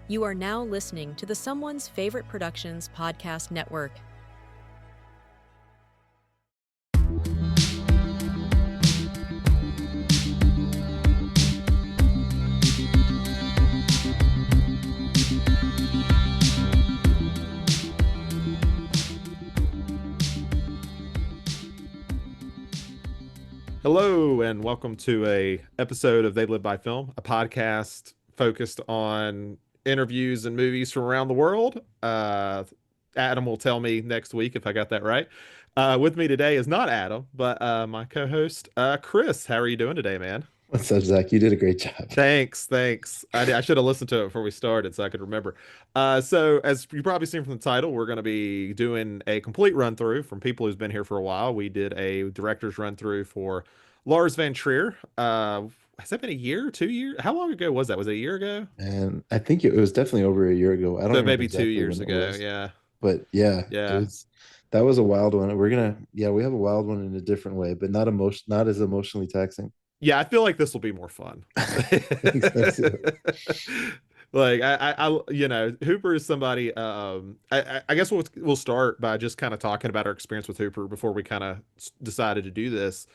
You are now listening to the Someone's Favorite Productions podcast network. Hello and welcome to a episode of They Live by Film, a podcast focused on interviews and movies from around the world. Adam will tell me next week if I got that right. With me today is not Adam, but my co-host Chris. How are you doing today, man? What's up, Zach? You did a great job. Thanks. I should have listened to it before we started so I could remember. So as you probably seen from the title, we're going to be doing a complete run through from people who's been here for a while. We did a director's run through for Lars van Trier. Has that been a year, 2 years? How long ago was that? Was it a year ago? And I think it was definitely over a year ago. I don't So remember maybe two exactly years when it ago. was, Yeah. but yeah, it Yeah. was that was a wild one. We have a wild one in a different way, but not as emotionally taxing. Yeah, I feel like this will be more fun. I think so too. Like Hooper is somebody. I guess we'll start by just kind of talking about our experience with Hooper before we kind of decided to do this.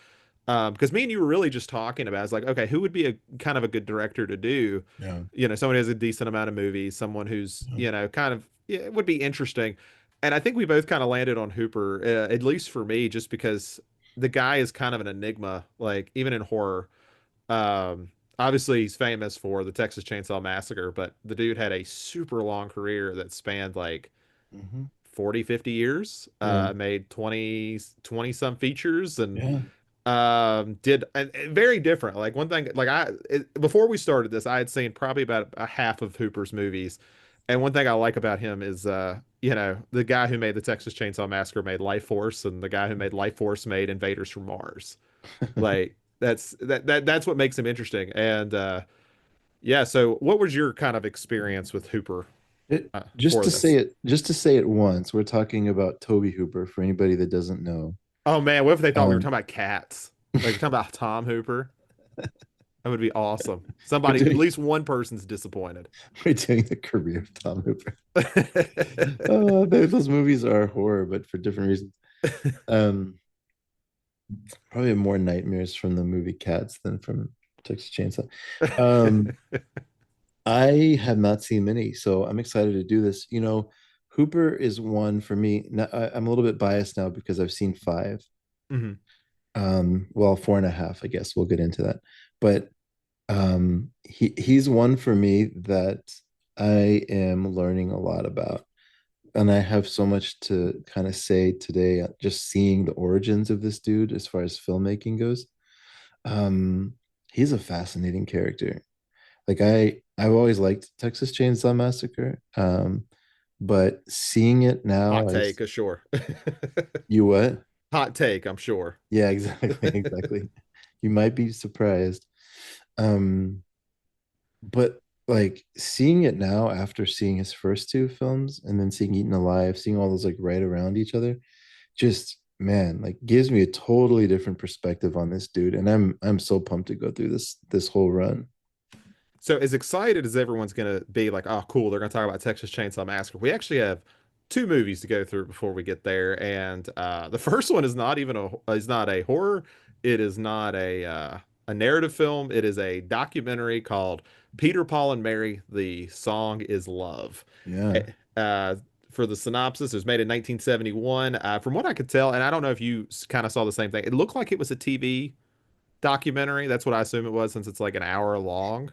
Because me and you were really just talking about, it's like, okay, who would be a kind of a good director to do? Yeah. Someone who has a decent amount of movies, someone who's, Yeah. kind of, yeah, it would be interesting. And I think we both kind of landed on Hooper, at least for me, just because the guy is kind of an enigma, like even in horror. Obviously he's famous for the Texas Chainsaw Massacre, but the dude had a super long career that spanned like Hmm. 40, 50 years, Yeah. made 20 some features and Yeah. did and very different. Like one thing, like before we started this, I had seen probably about a half of Hooper's movies. And one thing I like about him is, the guy who made the Texas Chainsaw Massacre made Life Force, and the guy who made Life Force made Invaders from Mars. Like that's what makes him interesting. And yeah, so what was your kind of experience with Hooper Just for to say this? it once, we're talking about Tobe Hooper for anybody that doesn't know. Oh man, what if they thought we were Um, talking about cats? Like we're talking about Tom Hooper? That would be awesome. we're Somebody, at doing least one person's disappointed. we're doing the career of Tom Hooper. Those movies are horror, but for different reasons. Um, Probably more nightmares from the movie Cats than from Texas Chainsaw. Um, I have not seen many, so I'm excited to do this. Hooper is one for me. Now, I'm a little bit biased now because I've seen five. Mhm. Well, four and a half, I guess. We'll get into that. But he's one for me that I am learning a lot about. And I have so much to kind of say today, just seeing the origins of this dude as far as filmmaking goes. Um, he's a fascinating character. Like I've always liked Texas Chainsaw Massacre. But seeing it Hot now take, as sure. you what? Hot take, I'm sure. Yeah, exactly, exactly. You might be surprised. Um, but like seeing it now after seeing his first two films and then seeing Eaten Alive, seeing all those like right around each other, just man, like gives me a totally different perspective on this dude. And I'm so pumped to go through this whole run. So as excited as everyone's gonna be, like, oh, cool, they're gonna talk about Texas Chainsaw Massacre. We actually have two movies to go through before we get there, and the first one is not a horror. It is not a narrative film. It is a documentary called Peter, Paul, and Mary. The Song is Love. Eh, Yeah. Uh, for the synopsis, it was made in 1971. From what I could tell, and I don't know if you kind of saw the same thing. It looked like it was a TV documentary. That's what I assume it was, since it's like an hour long.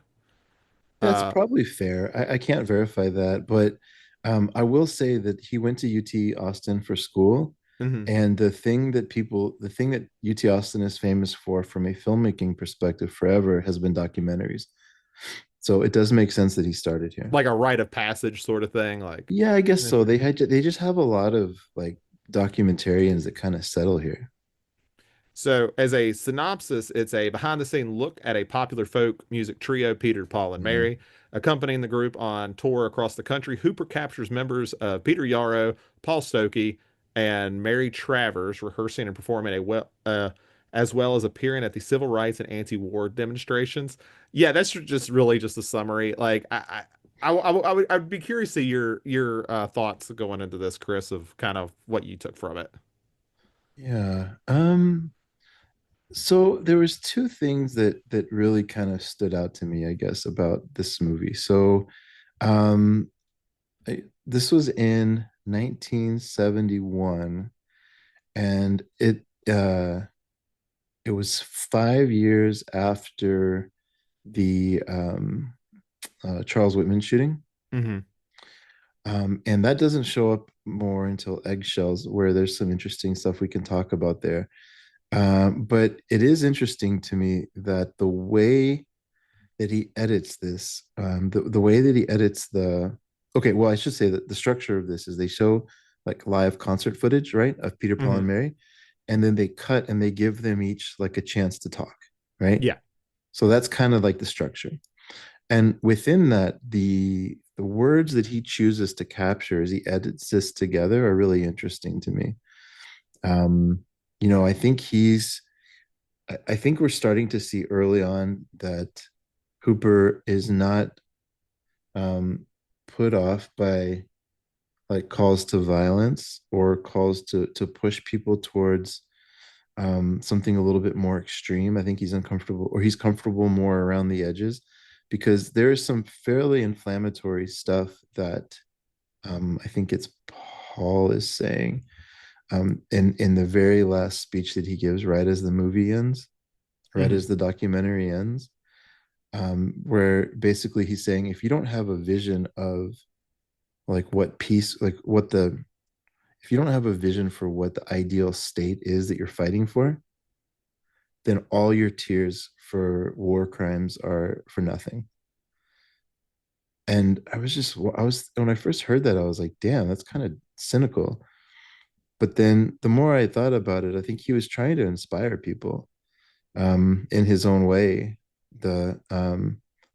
That's Uh, probably fair. I can't verify that, but I will say that he went to UT Austin for school. mhm. And the thing that UT Austin is famous for from a filmmaking perspective forever has been documentaries. So it does make sense that he started here. Like a rite of passage sort of thing. Like, Yeah, I guess eh. so. They just have a lot of like documentarians that kind of settle here. So, as a synopsis, it's a behind the scene look at a popular folk music trio, Peter, Paul, and Yeah. Mary. Accompanying the group on tour across the country, Hooper captures members of Peter Yarrow, Paul Stokey, and Mary Travers rehearsing and performing as well as appearing at the civil rights and anti-war demonstrations. Yeah, that's just really just a summary. Like, I'd be curious to see your thoughts going into this, Chris, of kind of what you took from it. Yeah. So there was two things that really kind of stood out to me, I guess, about this movie. So um this was in 1971, and it was 5 years after the Charles Whitman shooting. Hmm. And that doesn't show up more until Eggshells, where there's some interesting stuff we can talk about there. But it is interesting to me that the way that he edits this, the way that he edits okay, well, I should say that the structure of this is they show like live concert footage, right, of Peter, Paul, and Hmm. Mary, and then they cut and they give them each like a chance to talk, right? Yeah. So that's kind of like the structure. And within that, the words that he chooses to capture as he edits this together are really interesting to me. Um, I think I think we're starting to see early on that Hooper is not um, put off by like calls to violence or calls to push people towards something a little bit more extreme. I think he's uncomfortable, or he's comfortable more around the edges, because there is some fairly inflammatory stuff that I think it's Paul is saying in the very last speech that he gives right as the movie ends, right Hmm. as the documentary ends, where basically he's saying if you don't have a vision of like what peace, like what the, if you don't have a vision for what the ideal state is that you're fighting for, then all your tears for war crimes are for nothing. And I was, when I first heard that, I was like, damn, that's kind of cynical. But then the more I thought about it, I think he was trying to inspire people in his own way. The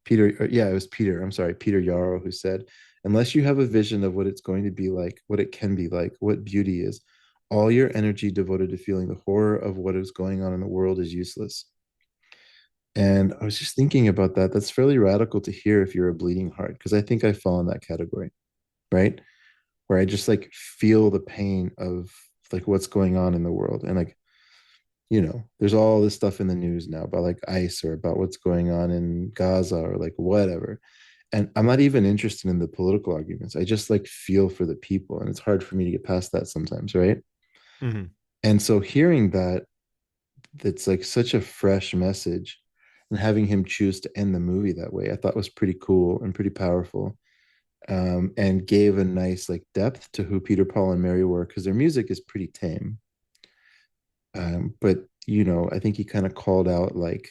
yeah, it was Peter. I'm sorry, Peter Yarrow, who said, "Unless you have a vision of what it's going to be like, what it can be like, what beauty is, all your energy devoted to feeling the horror of what is going on in the world is useless." And I was just thinking about that. That's fairly radical to hear if you're a bleeding heart, because I think I fall in that category, right? Where I just like feel the pain of like what's going on in the world, and like there's all this stuff in the news now about like ICE or about what's going on in Gaza or like whatever. And I'm not even interested in the political arguments. I just like feel for the people. And it's hard for me to get past that sometimes, right? Hmm. And so hearing that, that's like such a fresh message, and having him choose to end the movie that way, I thought was pretty cool and pretty powerful. And gave a nice like depth to who Peter, Paul, and Mary were, because their music is pretty tame. But I think he kind of called out like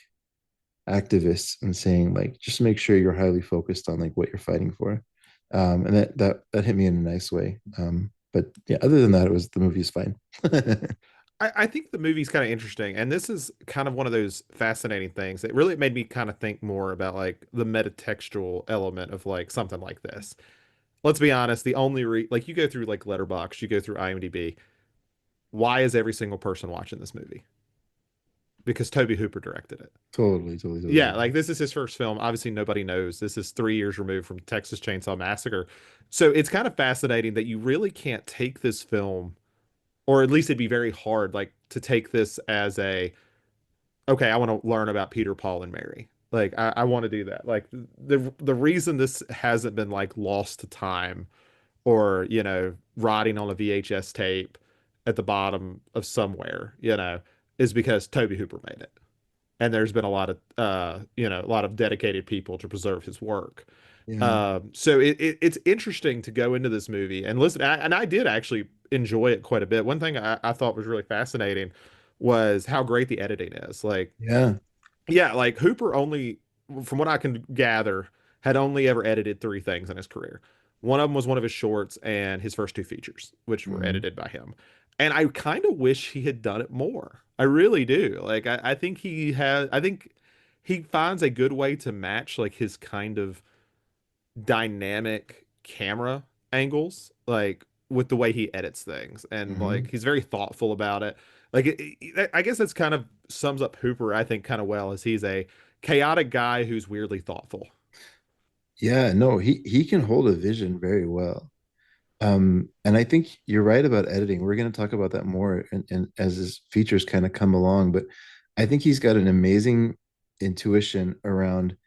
activists and saying like just make sure you're highly focused on like what you're fighting for, and that hit me in a nice way. But yeah, other than that, it was the movie's fine. I think the movie's kind of interesting, and this is kind of one of those fascinating things that really made me kind of think more about like the metatextual element of like something like this. Let's be honest, the only like you go through like Letterboxd, you go through IMDb. Why is every single person watching this movie? Because Tobe Hooper directed it. Totally, totally, totally, Yeah, totally. like this is his first film. Obviously, nobody knows. This is 3 years removed from Texas Chainsaw Massacre. So it's kind of fascinating that you really can't take this film, or at least it'd be very hard, like to take this as a, okay, I want to learn about Peter, Paul, and Mary. Like I want to do that. Like the reason this hasn't been like lost to time or, rotting on a VHS tape at the bottom of somewhere, is because Tobe Hooper made it. And there's been a lot of a lot of dedicated people to preserve his work. Yeah, So it's interesting to go into this movie and listen. And I did actually enjoy it quite a bit. One thing I thought was really fascinating was how great the editing is. Like, yeah. yeah, like Hooper only, from what I can gather, had only ever edited three things in his career. One of them was one of his shorts and his first two features, which were Mhm. edited by him. And I kind of wish he had done it more. I really do. Like, I think I think he finds a good way to match like his kind of dynamic camera angles, like with the way he edits things. And like, Mhm. he's very thoughtful about it. Like, I guess that's kind of sums up Hooper, I think, kind of well, as he's a chaotic guy who's weirdly thoughtful. Yeah, no, he can hold a vision very well. And I think you're right about editing. We're going to talk about that more and as his features kind of come along, but I think he's got an amazing intuition around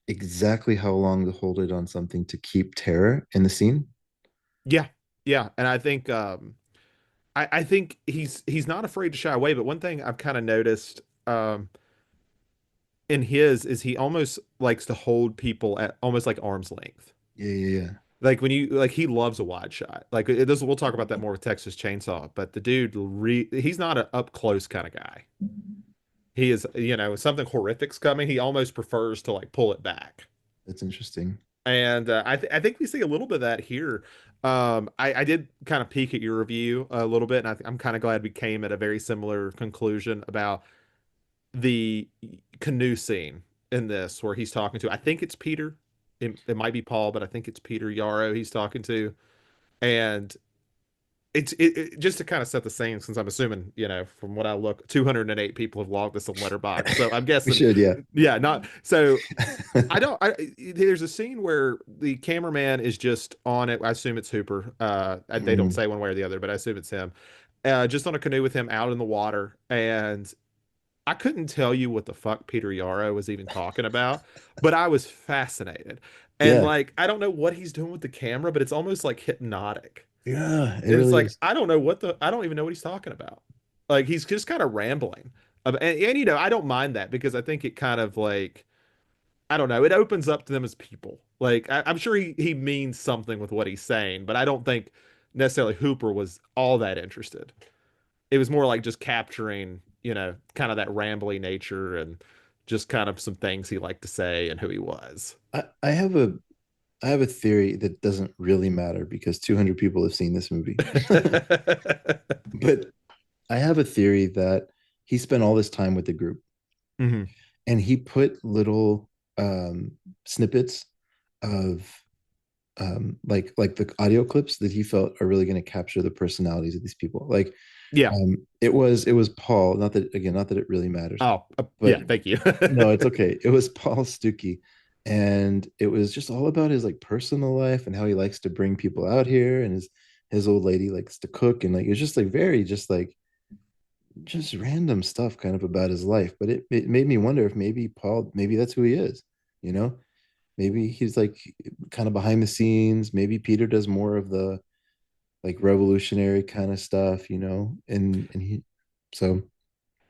exactly how long to hold it on something to keep terror in the scene. Yeah, yeah, and I think I think he's not afraid to shy away. But one thing I've kind of noticed in his is he almost likes to hold people at almost like arm's length. Yeah, yeah, Like when you like he loves a wide shot. Like this we'll talk about that more with Texas Chainsaw, but the dude he's not an up close kind of guy. yeah. He is, if something horrific's coming, he almost prefers to like pull it back. That's interesting. And I think we see a little bit of that here. I did kind of peek at your review a little bit, and I'm kind of glad we came at a very similar conclusion about the canoe scene in this, where he's talking to, I think it's Peter. It might be Paul, but I think it's Peter Yarrow he's talking to. And just to kind of set the scene, since I'm assuming, from what I look, 208 people have logged this on Letterboxd. So I'm We guessing, should, yeah. yeah, not so. There's a scene where the cameraman is just on it. I assume it's Hooper. They don't Mm, say one way or the other, but I assume it's him. Just on a canoe with him out in the water, and I couldn't tell you what the fuck Peter Yarrow was even talking about, but I was fascinated. And yeah, like, I don't know what he's doing with the camera, but it's almost like hypnotic. yeah, it It's really like is. I don't even know what he's talking about. Like he's just kind of rambling. And I don't mind that because I think it kind of like I don't know, it opens up to them as people. Like I'm sure he means something with what he's saying, but I don't think necessarily Hooper was all that interested. It was more like just capturing, kind of that rambly nature and just kind of some things he liked to say and who he was. I have a theory that doesn't really matter because 200 people have seen this movie. But I have a theory that he spent all this time with the group Hmm. and he put little snippets of like the audio clips that he felt are really going to capture the personalities of these people. Like Yeah. it was Paul, not that it really matters, Oh, but yeah. Thank you. no, it's okay. It was Paul Stuckey. And it was just all about his like personal life and how he likes to bring people out here and his old lady likes to cook and like it's just like very just like just random stuff kind of about his life. But it made me wonder if maybe Paul, maybe that's who he is, you know? Maybe he's like kind of behind the scenes. Maybe Peter does more of the like revolutionary kind of stuff, and he so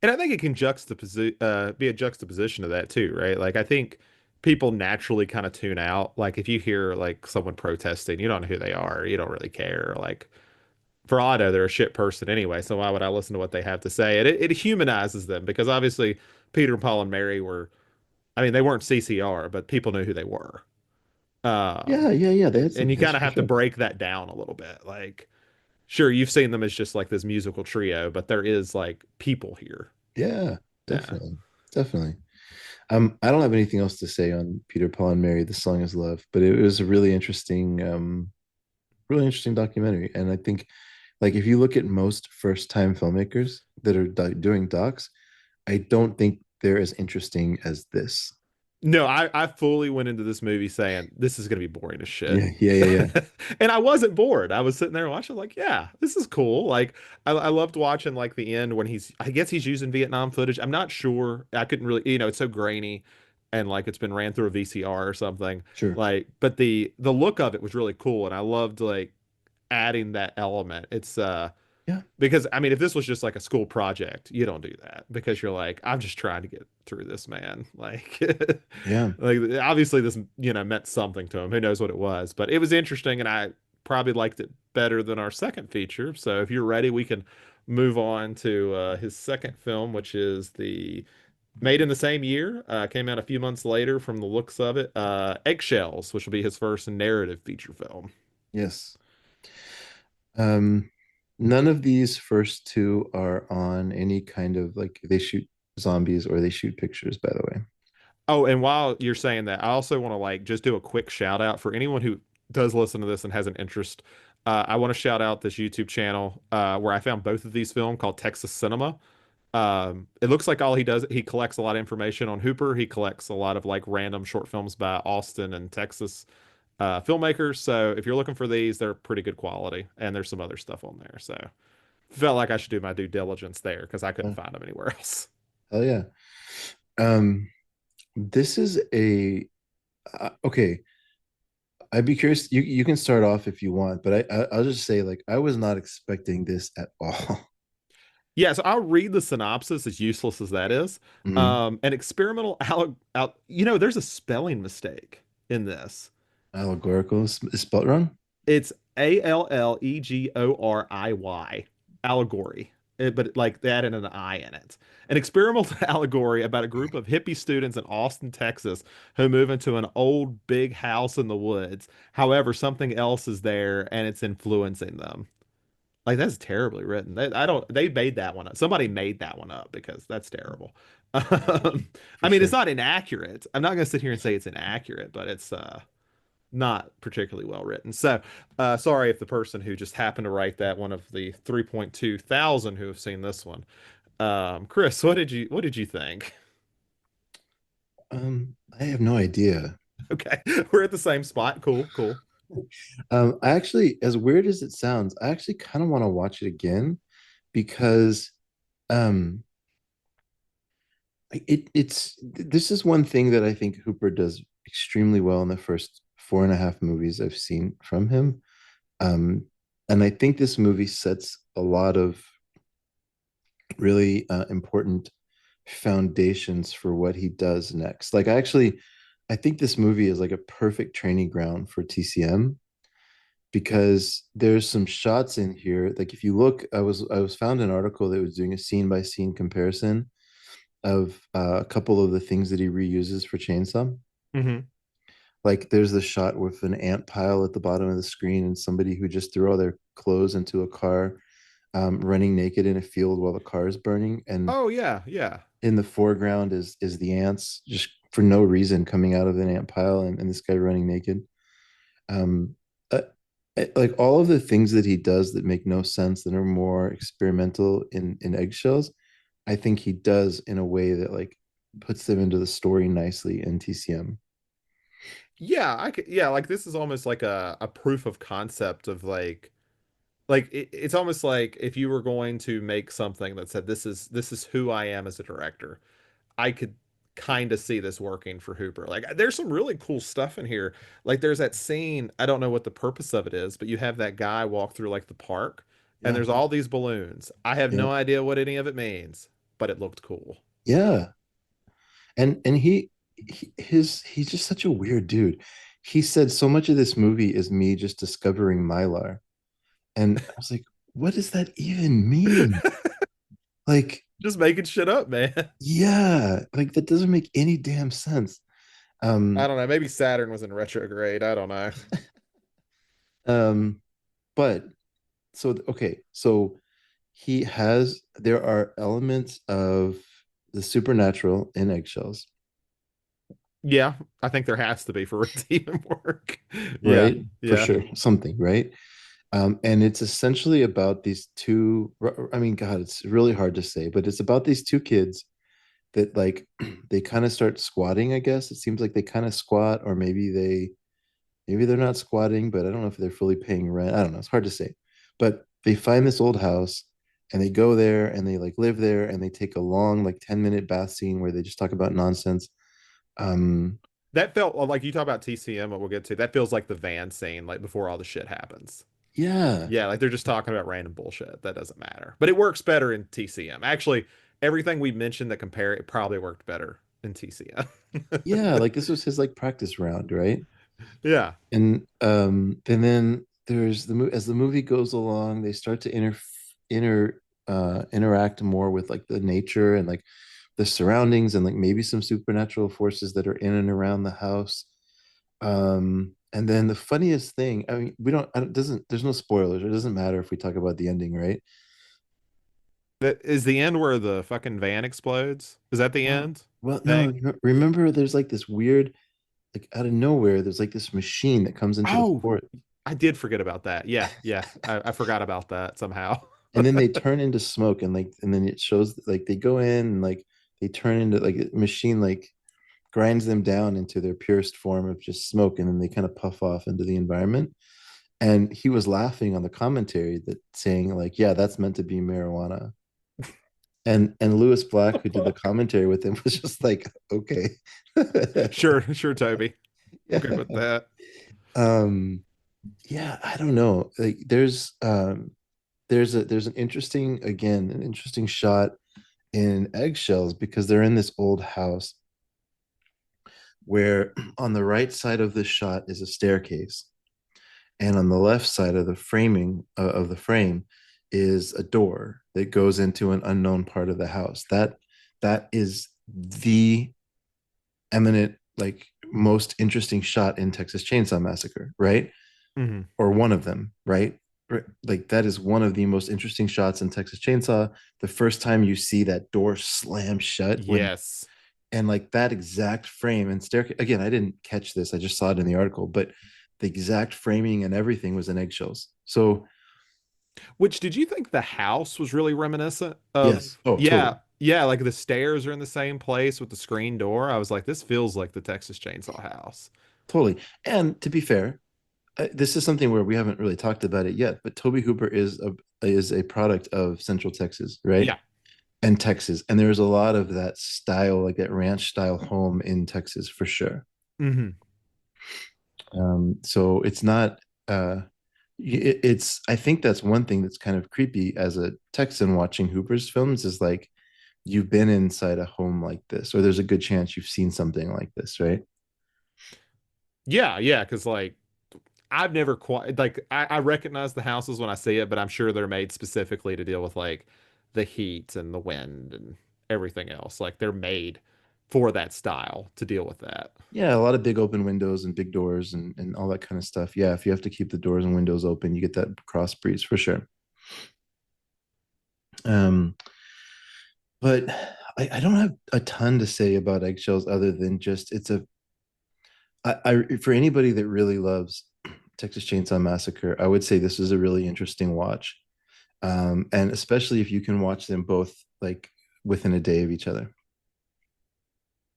And I think it can be a juxtaposition of that too, right? Like I think people naturally kind of tune out. Like if you hear like someone protesting, you don't know who they are, you don't really care. Like for Otto, they're a shit person anyway, so why would I listen to what they have to say? And it humanizes them because obviously Peter, Paul, and Mary were, I mean, they weren't CCR, but people knew who they were. yeah, yeah, yeah. They had some And you kind of history, have to sure. break that down a little bit. Like, sure, you've seen them as just like this musical trio, but there is like people here. Yeah, Yeah. definitely. Definitely. I don't have anything else to say on Peter, Paul, and Mary, The Song is Love, but it was a really interesting documentary. And I think like if you look at most first time filmmakers that are doing docs, I don't think they're as interesting as this. No, I fully went into this movie saying this is gonna be boring as shit. Yeah, yeah, yeah, yeah. And I wasn't bored. I was sitting there watching, like, yeah, this is cool. Like, I loved watching like the end when I guess he's using Vietnam footage. I'm not sure. I couldn't really, it's so grainy and like it's been ran through a VCR or something. Sure. Like, but the look of it was really cool, and I loved like adding that element. It's Yeah, because I mean, if this was just like a school project, you don't do that because you're like, I'm just trying to get through this, man. Like, yeah. like obviously this, meant something to him. Who knows what it was, but it was interesting, and I probably liked it better than our second feature. So if you're ready, we can move on to his second film, which is the made in the same year, came out a few months later from the looks of it, Eggshells, which will be his first narrative feature film. Yes. Um, None of these first two are on any kind of like they shoot zombies or they shoot pictures, by the way. Oh, and while you're saying that, I also want to like just do a quick shout out for anyone who does listen to this and has an interest. I want to shout out this YouTube channel where I found both of these films called Texas Cinema. It looks like all he does, he collects a lot of information on Hooper. He collects a lot of like random short films by Austin and Texas filmmakers. So if you're looking for these, they're pretty good quality, and there's some other stuff on there. So felt like I should do my due diligence there because I couldn't Yeah, find them anywhere else. hell yeah. Um, this is a okay. I'd be curious. You can start off if you want, but I'll just say like I was not expecting this at all. Yeah, so I'll read the synopsis, as useless as that is. Mhm. An experimental there's a spelling mistake in this. Allegorical is spelled wrong. It's Allegoriy, allegory, but like that and an I in it. An experimental allegory about a group of hippie students in Austin, Texas, who move into an old big house in the woods. However, something else is there and it's influencing them. Like that's terribly written. I don't. They made that one up. Somebody made that one up because that's terrible. For I mean, it's sure. not inaccurate. I'm not gonna sit here and say it's inaccurate, but it's not particularly well written. So, sorry if the person who just happened to write that, one of the 3.2 thousand who have seen this one. Chris, what did you think? I have no idea. Okay, we're at the same spot. Cool, cool. I actually, as weird as it sounds, I actually kind of want to watch it again because um it's this is one thing that I think Hooper does extremely well in the first four and a half movies I've seen from him. Um, and I think this movie sets a lot of really important foundations for what he does next. Like I think this movie is like a perfect training ground for TCM because there's some shots in here. Like if you look, I was found an article that was doing a scene by scene comparison of a couple of the things that he reuses for Chainsaw. Hmm. Like there's the shot with an ant pile at the bottom of the screen and somebody who just threw all their clothes into a car, running naked in a field while the car is burning, and Oh yeah, yeah. in the foreground is the ants just for no reason coming out of an ant pile, and this guy running naked. Um, uh, like all of the things that he does that make no sense that are more experimental in eggshells, I think he does in a way that like puts them into the story nicely in TCM. Yeah, yeah, like this is almost like a proof of concept of like it's almost like if you were going to make something that said this is who I am as a director. I could kind of see this working for Hooper. Like there's some really cool stuff in here. Like there's that scene, I don't know what the purpose of it is, but you have that guy walk through like the park and Yeah, there's all these balloons. I have yeah, no idea what any of it means, but it looked cool. yeah. And he's just such a weird dude. He said so much of this movie is me just discovering Mylar. And I was like, what does that even mean? Like, Just making shit up, man. yeah, like that doesn't make any damn sense. I Um, don't know. Maybe Saturn was in retrograde. I don't know. um, but so okay, so there are elements of the supernatural in eggshells, Yeah, I think there has to be for it to even work. Yeah, right? For yeah. sure, something, right? And it's essentially about these two. I mean, God, it's really hard to say, but it's about these two kids that like they kind of start squatting. I guess it seems like they kind of squat, or maybe they're not squatting, but I don't know if they're fully paying rent. I don't know. It's hard to say. But they find this old house and they go there and they like live there and they take a long like 10-minute bath scene where they just talk about nonsense. Um That felt like you talk about TCM, what we'll get to. That feels like the van scene, like before all the shit happens. yeah. Yeah, like they're just talking about random bullshit. That doesn't matter. But it works better in TCM. Actually, everything we mentioned that compare it probably worked better in TCM. Yeah, like this was his like practice round, right? Yeah. And then there's as the movie goes along, they start to interact more with like the nature and like the surroundings and like maybe some supernatural forces that are in and around the house. And then the funniest thing, I mean, we don't, I don't doesn't there's no spoilers. It doesn't matter if we talk about the ending, right? That is the end where the fucking van explodes. Is that the Well, end well, no, thing? remember there's like this weird, like out of nowhere, there's like this machine that comes into the Oh, fort. I did forget about that. Yeah, yeah. I forgot about that somehow. and then they turn into smoke, and like, and then it shows like they go in and like they turn into like a machine like grinds them down into their purest form of just smoke, and then they kind of puff off into the environment. And he was laughing on the commentary that saying like, yeah, that's meant to be marijuana. And Lewis Black, who did the commentary with him, was just like, okay. Sure, sure, Toby. I'm good Yeah. with that. um yeah, I don't know, like there's an interesting, again, an interesting shot in Eggshells because they're in this old house where on the right side of this shot is a staircase, and on the left side of the framing of the frame is a door that goes into an unknown part of the house. That is the eminent, like, most interesting shot in Texas Chainsaw Massacre, right? Hmm. Or one of them, right? Like, that is one of the most interesting shots in Texas Chainsaw. The first time you see that door slam shut, when, Yes. and like that exact frame and staircase, again, I didn't catch this, I just saw it in the article, but the exact framing and everything was in Eggshells. So Which did you think the house was really reminiscent of? yes, oh Yeah, totally, yeah, like the stairs are in the same place with the screen door. I was like, this feels like the Texas Chainsaw House. totally. And to be fair, this is something where we haven't really talked about it yet, but Tobe Hooper is a product of Central Texas, right? Yeah. And Texas, and there's a lot of that style, like that ranch style home in Texas for sure. Hmm. So it's not. It's. I think that's one thing that's kind of creepy as a Texan watching Hooper's films is like you've been inside a home like this, or there's a good chance you've seen something like this, right? Yeah, yeah, because like I've never quite like I recognize the houses when I see it, but I'm sure they're made specifically to deal with like the heat and the wind and everything else. Like they're made for that style to deal with that. Yeah, a lot of big open windows and big doors and all that kind of stuff. Yeah, if you have to keep the doors and windows open, you get that cross breeze for sure. Um, but I don't have a ton to say about Eggshells other than just it's a for anybody that really loves Texas Chainsaw Massacre, I would say this is a really interesting watch. And especially if you can watch them both like within a day of each other.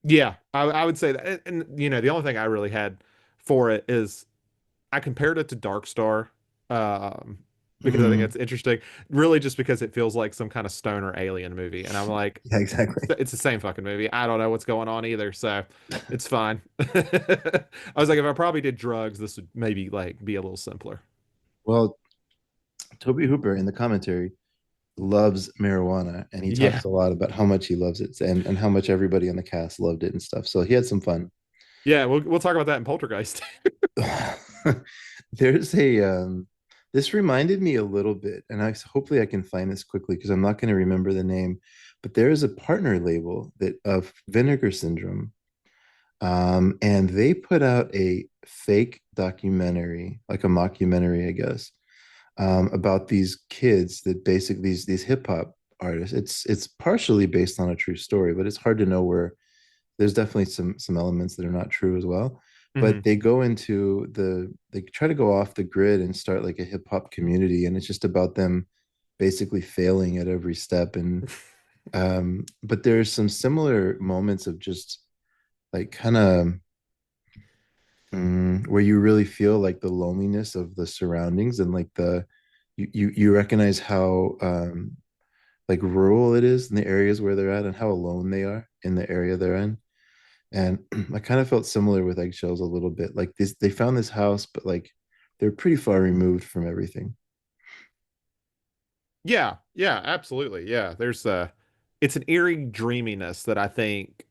Yeah, I would say that. You know, the only thing I really had for it is I compared it to Dark Star, um, because I think Mm-hmm. it's interesting. Really, just because it feels like some kind of stoner alien movie, and I'm like, Yeah, exactly. it's the same fucking movie. I don't know what's going on either, so it's fine. I was like, if I probably did drugs, this would maybe like be a little simpler. Well, Toby Hooper in the commentary loves marijuana, and he Yeah, talks a lot about how much he loves it and how much everybody on the cast loved it and stuff. So he had some fun. yeah, we'll talk about that in Poltergeist. There's a this reminded me a little bit, and I hopefully I can find this quickly because I'm not going to remember the name, but there is a partner label that of Vinegar Syndrome. And they put out a fake documentary, like a mockumentary, I guess, about these kids that basically these hip hop artists. It's partially based on a true story, but it's hard to know where there's definitely some elements that are not true as well. But Hmm. they go into they try to go off the grid and start like a hip hop community, and it's just about them basically failing at every step. And but there's some similar moments of just like kind of where you really feel like the loneliness of the surroundings and like the you recognize how like rural it is in the areas where they're at and how alone they are in the area they're in. And I kind of felt similar with Eggshells a little bit. Like this, they found this house, but like they're pretty far removed from everything. Yeah, yeah, absolutely. Yeah, there's it's an eerie dreaminess that I think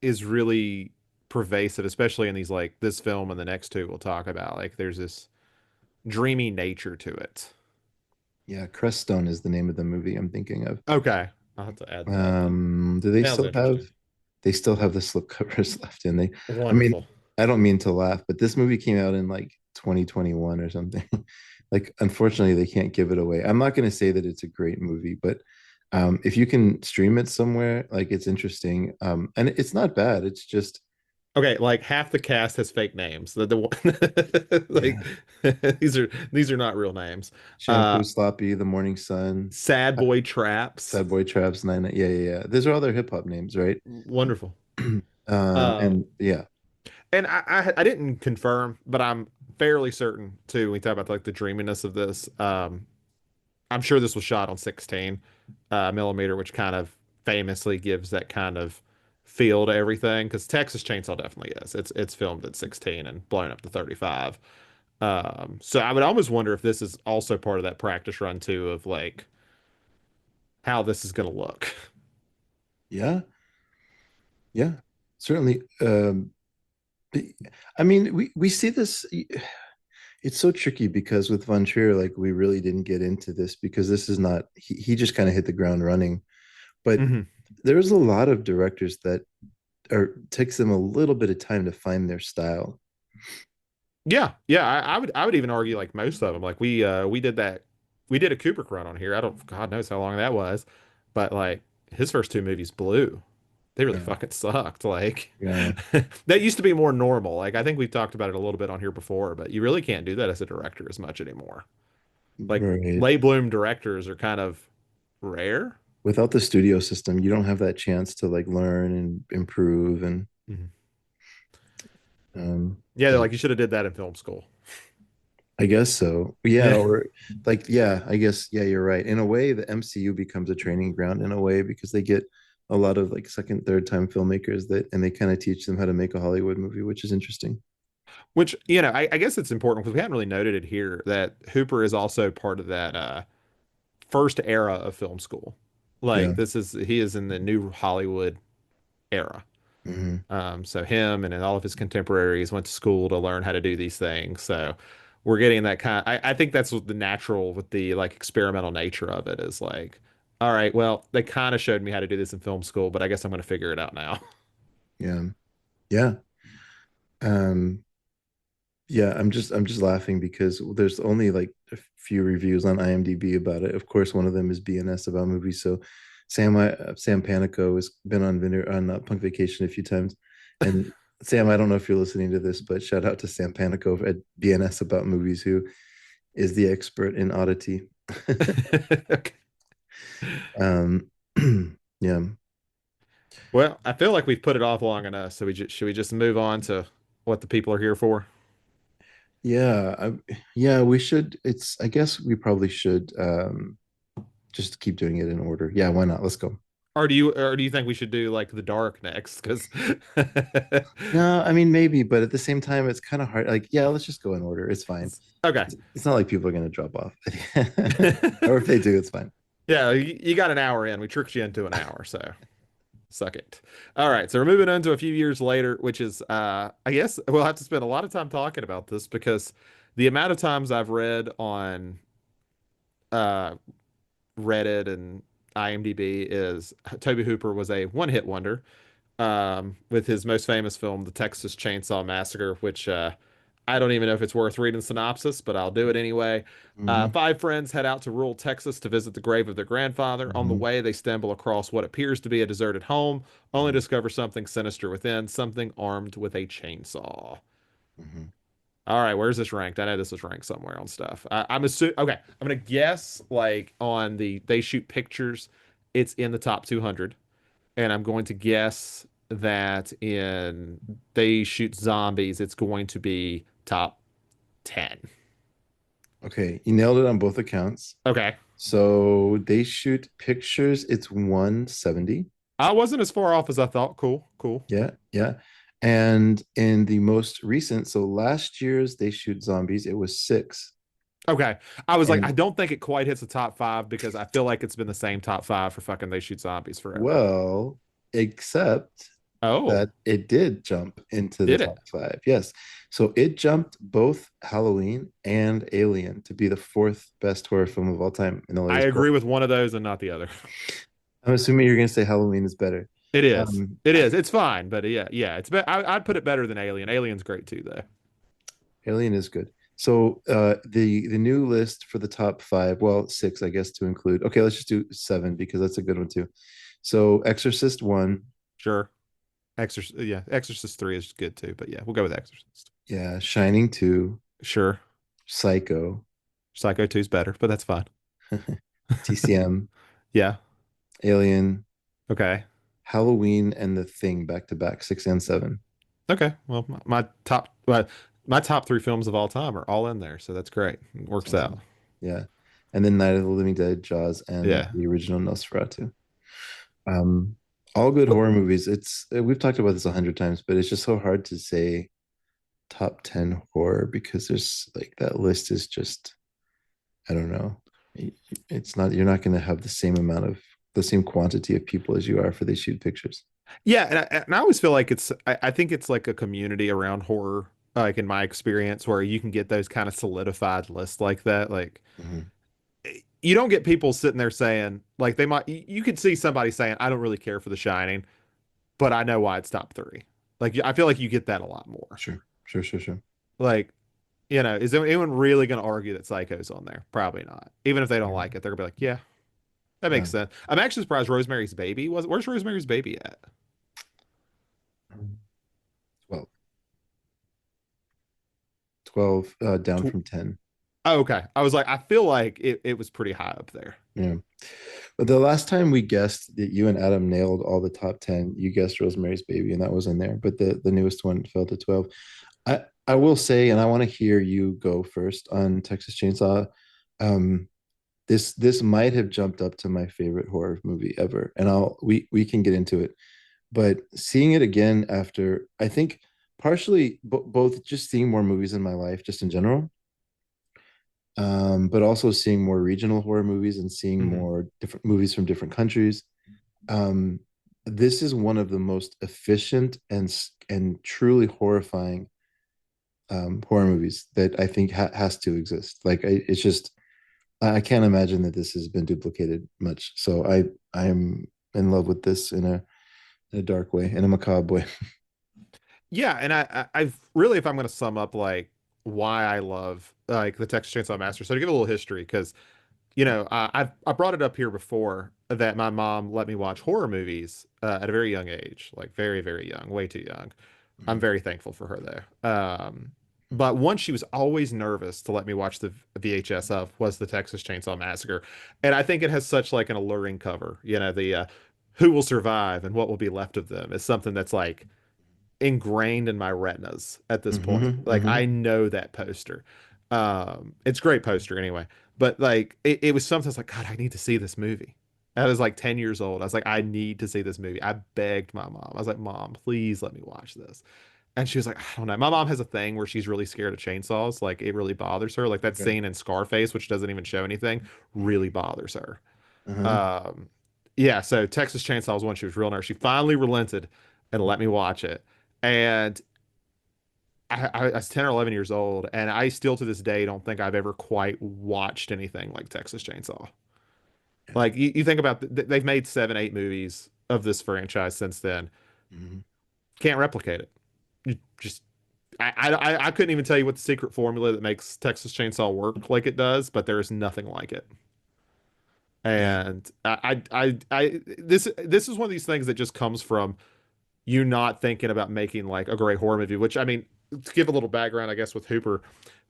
is really pervasive, especially in these like this film and the next two we'll talk about. Like there's this dreamy nature to it. Yeah, Creststone is the name of the movie I'm thinking of. Okay, I'll have to add that then. Do they Sounds still have interesting. they still have the slipcovers left in they I mean, Wonderful. I don't mean to laugh, but this movie came out in like 2021 or something. Like, unfortunately, they can't give it away. I'm not going to say that it's a great movie, but if you can stream it somewhere, like, it's interesting. And it's not bad. It's just Okay, like half the cast has fake names. Like Yeah. these are not real names. Shampoo Uh Sloppy, The Morning Sun, Sad uh, Boy Traps. Sad Boy Traps, Nine. Yeah, yeah, yeah. These are all their hip hop names, right? Wonderful. Um And yeah, and I didn't confirm, but I'm fairly certain too when we talk about like the dreaminess of this. I'm sure this was shot on 16 millimeter, which kind of famously gives that kind of feel to everything. Because Texas Chainsaw definitely is. It's filmed at 16 and blown up to 35. So I would almost wonder if this is also part of that practice run too of like how this is going to look. yeah, yeah. Certainly. I mean, we see this. It's so tricky because with Von Trier, like we really didn't get into this because this is not. He just kind of hit the ground running. But Hmm. there's a lot of directors that are takes them a little bit of time to find their style. Yeah, yeah. I would even argue like most of them. Like we did a Kubrick run on here. I don't God knows how long that was, but like his first two movies blew. They really Yeah, fucking sucked. Like yeah, that used to be more normal. Like I think we've talked about it a little bit on here before, but you really can't do that as a director as much anymore. Like right. late bloom directors are kind of rare. Without the studio system, you don't have that chance to like learn and improve and Mhm. Yeah, they're yeah, like you should have did that in film school. I guess so. Yeah, Yeah. or like yeah, I guess yeah, you're right. In a way, the MCU becomes a training ground in a way because they get a lot of like second, third time filmmakers that and they kind of teach them how to make a Hollywood movie, which is interesting. Which, I guess it's important because we haven't really noted it here that Hooper is also part of that first era of film school. Yeah. Like he is in the new Hollywood era. Hmm. So him and then all of his contemporaries went to school to learn how to do these things. So we're getting that I think that's what the natural with the like experimental nature of it is like, all right, well, they kind of showed me how to do this in film school, but I guess I'm going to figure it out now. Yeah. Yeah. Um, Yeah, I'm just laughing because there's only like a few reviews on IMDb about it. Of course, one of them is BNS about movies. So Sam Panico has been on Punk Vacation a few times, and Sam, I don't know if you're listening to this, but shout out to Sam Panico at BNS about movies, who is the expert in oddity. Okay. um, yeah, Well, I feel like we've put it off long enough, so should we just move on to what the people are here for? yeah, yeah. We should. I guess we probably should just keep doing it in order. Yeah, why not? Let's go. Or do you think we should do like the dark next? Because No, I mean maybe, but at the same time, it's kind of hard. Like, yeah, let's just go in order. It's fine. okay. It's not like people are going to drop off, or if they do, it's fine. Yeah, you got an hour in. We tricked you into an hour, so suck it. All right, so we're moving on to a few years later, which is I guess we'll have to spend a lot of time talking about this because the amount of times I've read on uh Reddit and IMDb is Tobe Hooper was a one-hit wonder with his most famous film, The Texas Chainsaw Massacre, which I don't even know if it's worth reading the synopsis, but I'll do it anyway. Hmm. Five friends head out to rural Texas to visit the grave of their grandfather. On the Hmm. way, they stumble across what appears to be a deserted home, only to Hmm. discover something sinister within, something armed with a chainsaw. Hmm. All right, where's this ranked? I know this is ranked somewhere on stuff. I'm assuming. Okay, I'm gonna guess like on the they shoot pictures, it's in the top 200, and I'm going to guess that in they shoot zombies, it's going to be top 10. Okay, you nailed it on both accounts. Okay, So they shoot pictures. It's 170. I wasn't as far off as I thought. Cool, cool. Yeah, yeah. And in the most recent, so last year's they shoot zombies, it was six. Okay, I was like, I And don't think it quite hits the top five because I feel like it's been the same top five for fucking they shoot zombies forever. well, except Oh, that it did jump into the did top it? five. Yes. So it jumped both Halloween and Alien to be the fourth best horror film of all time in the I latest poll. agree with one of those and not the other. I'm assuming you're going to say Halloween is better. It is. Um, It is. It's fine, but yeah, yeah. I'd put it better than Alien. Alien's great too, though. Alien is good. So the new list for the top five, well, six, I guess, to include. Okay, let's just do seven because that's a good one too. So Exorcist one, Sure. Exorcist, yeah, Exorcist 3 is good too, but yeah, we'll go with Exorcist. Yeah, Shining 2, Sure. Psycho, Psycho 2 is better, but that's fine. TCM, Yeah. Alien, Okay. Halloween, and The Thing back to back, 6 and 7. Okay. Well, my top three films of all time are all in there, so that's great. It That's works out. awesome. Yeah. And then Night of the Living Dead, Jaws, and Yeah. the original Nosferatu. Um, all good horror movies. It's we've talked about this 100 times, but it's just so hard to say top 10 horror because there's like that list is just I don't know. It's not you're not going to have the same quantity of people as you are for they shoot pictures. Yeah, and I always feel like I think it's like a community around horror, like in my experience, where you can get those kind of solidified lists like that. Like Mhm. you don't get people sitting there saying like they might you could see somebody saying, I don't really care for The Shining, but I know why it's top three. Like I feel like you get that a lot more. Sure. Sure, sure, sure. Like, is anyone really going to argue that Psycho's on there? Probably not. Even if they don't Yeah. like it, they're gonna be like, yeah, that Yeah. makes sense. I'm actually surprised Rosemary's Baby was. Where's Rosemary's Baby at? 12. 12 down Tw- from 10. oh, okay. I was like, I feel like it was pretty high up there. Yeah. But the last time we guessed that you and Adam nailed all the top 10, you guessed Rosemary's Baby, and that was in there. But the newest one fell to 12. I will say, and I want to hear you go first on Texas Chainsaw. Um, this might have jumped up to my favorite horror movie ever, and we can get into it. But seeing it again after, I think partially both just seeing more movies in my life, just in general, but also seeing more regional horror movies and seeing Hmm. more different movies from different countries. Um, this is one of the most efficient and truly horrifying horror movies that I think has to exist. Like it's just I can't imagine that this has been duplicated much. So I am in love with this in a dark way, in a macabre way. Yeah, and I've really, if I'm going to sum up like why I love like the Texas Chainsaw Massacre, so to give a little history, because I brought it up here before that my mom let me watch horror movies at a very young age, like very, very young, way too young. I'm Mhm. very thankful for her there. But one she was always nervous to let me watch the VHS of was the Texas Chainsaw Massacre, and I think it has such like an alluring cover. The who will survive and what will be left of them is something that's like ingrained in my retinas at this point. Mhm. Like I Mhm. know that poster. It's a great poster anyway. But like it was something that's like, God, I need to see this movie. I was like 10 years old. I was like, I need to see this movie. I begged my mom. I was like, Mom, please let me watch this. And she was like, I don't know. My mom has a thing where she's really scared of chainsaws. Like it really bothers her. Like that Okay. scene in Scarface, which doesn't even show anything, really bothers her. Uh-huh. Um, yeah, so Texas Chainsaw was one she was real nervous. She finally relented and let me watch it. And I was 10 or 11 years old, and I still to this day don't think I've ever quite watched anything like Texas Chainsaw. Yeah. Like you think about they've made 7, 8 movies of this franchise since then. Mhm. Can't replicate it. You just I couldn't even tell you what the secret formula that makes Texas Chainsaw work like it does, but there is nothing like it. Yeah. And this is one of these things that just comes from you not thinking about making like a great horror movie, which I mean, to give a little background, I guess, with Hooper,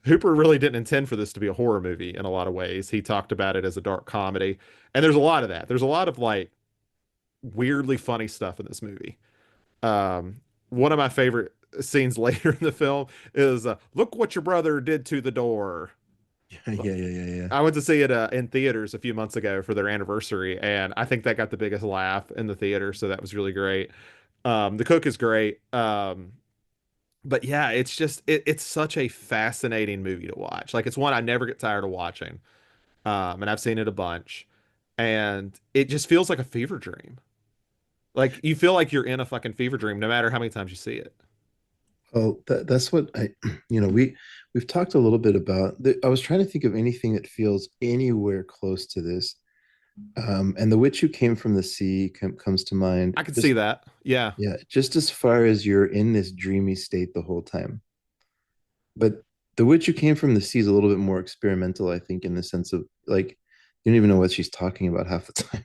Hooper really didn't intend for this to be a horror movie in a lot of ways. He talked about it as a dark comedy. And there's a lot of that. There's a lot of like weirdly funny stuff in this movie. Um, one of my favorite scenes later in the film is look what your brother did to the door. Yeah. Yeah. Yeah. Yeah. I went to see it in theaters a few months ago for their anniversary, and I think that got the biggest laugh in the theater, so that was really great. The cook is great. But yeah, it's such a fascinating movie to watch. Like it's one I never get tired of watching. And I've seen it a bunch, and it just feels like a fever dream. Like you feel like you're in a fucking fever dream no matter how many times you see it. Well, that's what I, we've talked a little bit about. I was trying to think of anything that feels anywhere close to this. And The Witch Who Came from the Sea comes to mind. I could see that. Yeah. Yeah, just as far as you're in this dreamy state the whole time. But The Witch Who Came from the Sea is a little bit more experimental, I think, in the sense of like you don't even know what she's talking about half the time.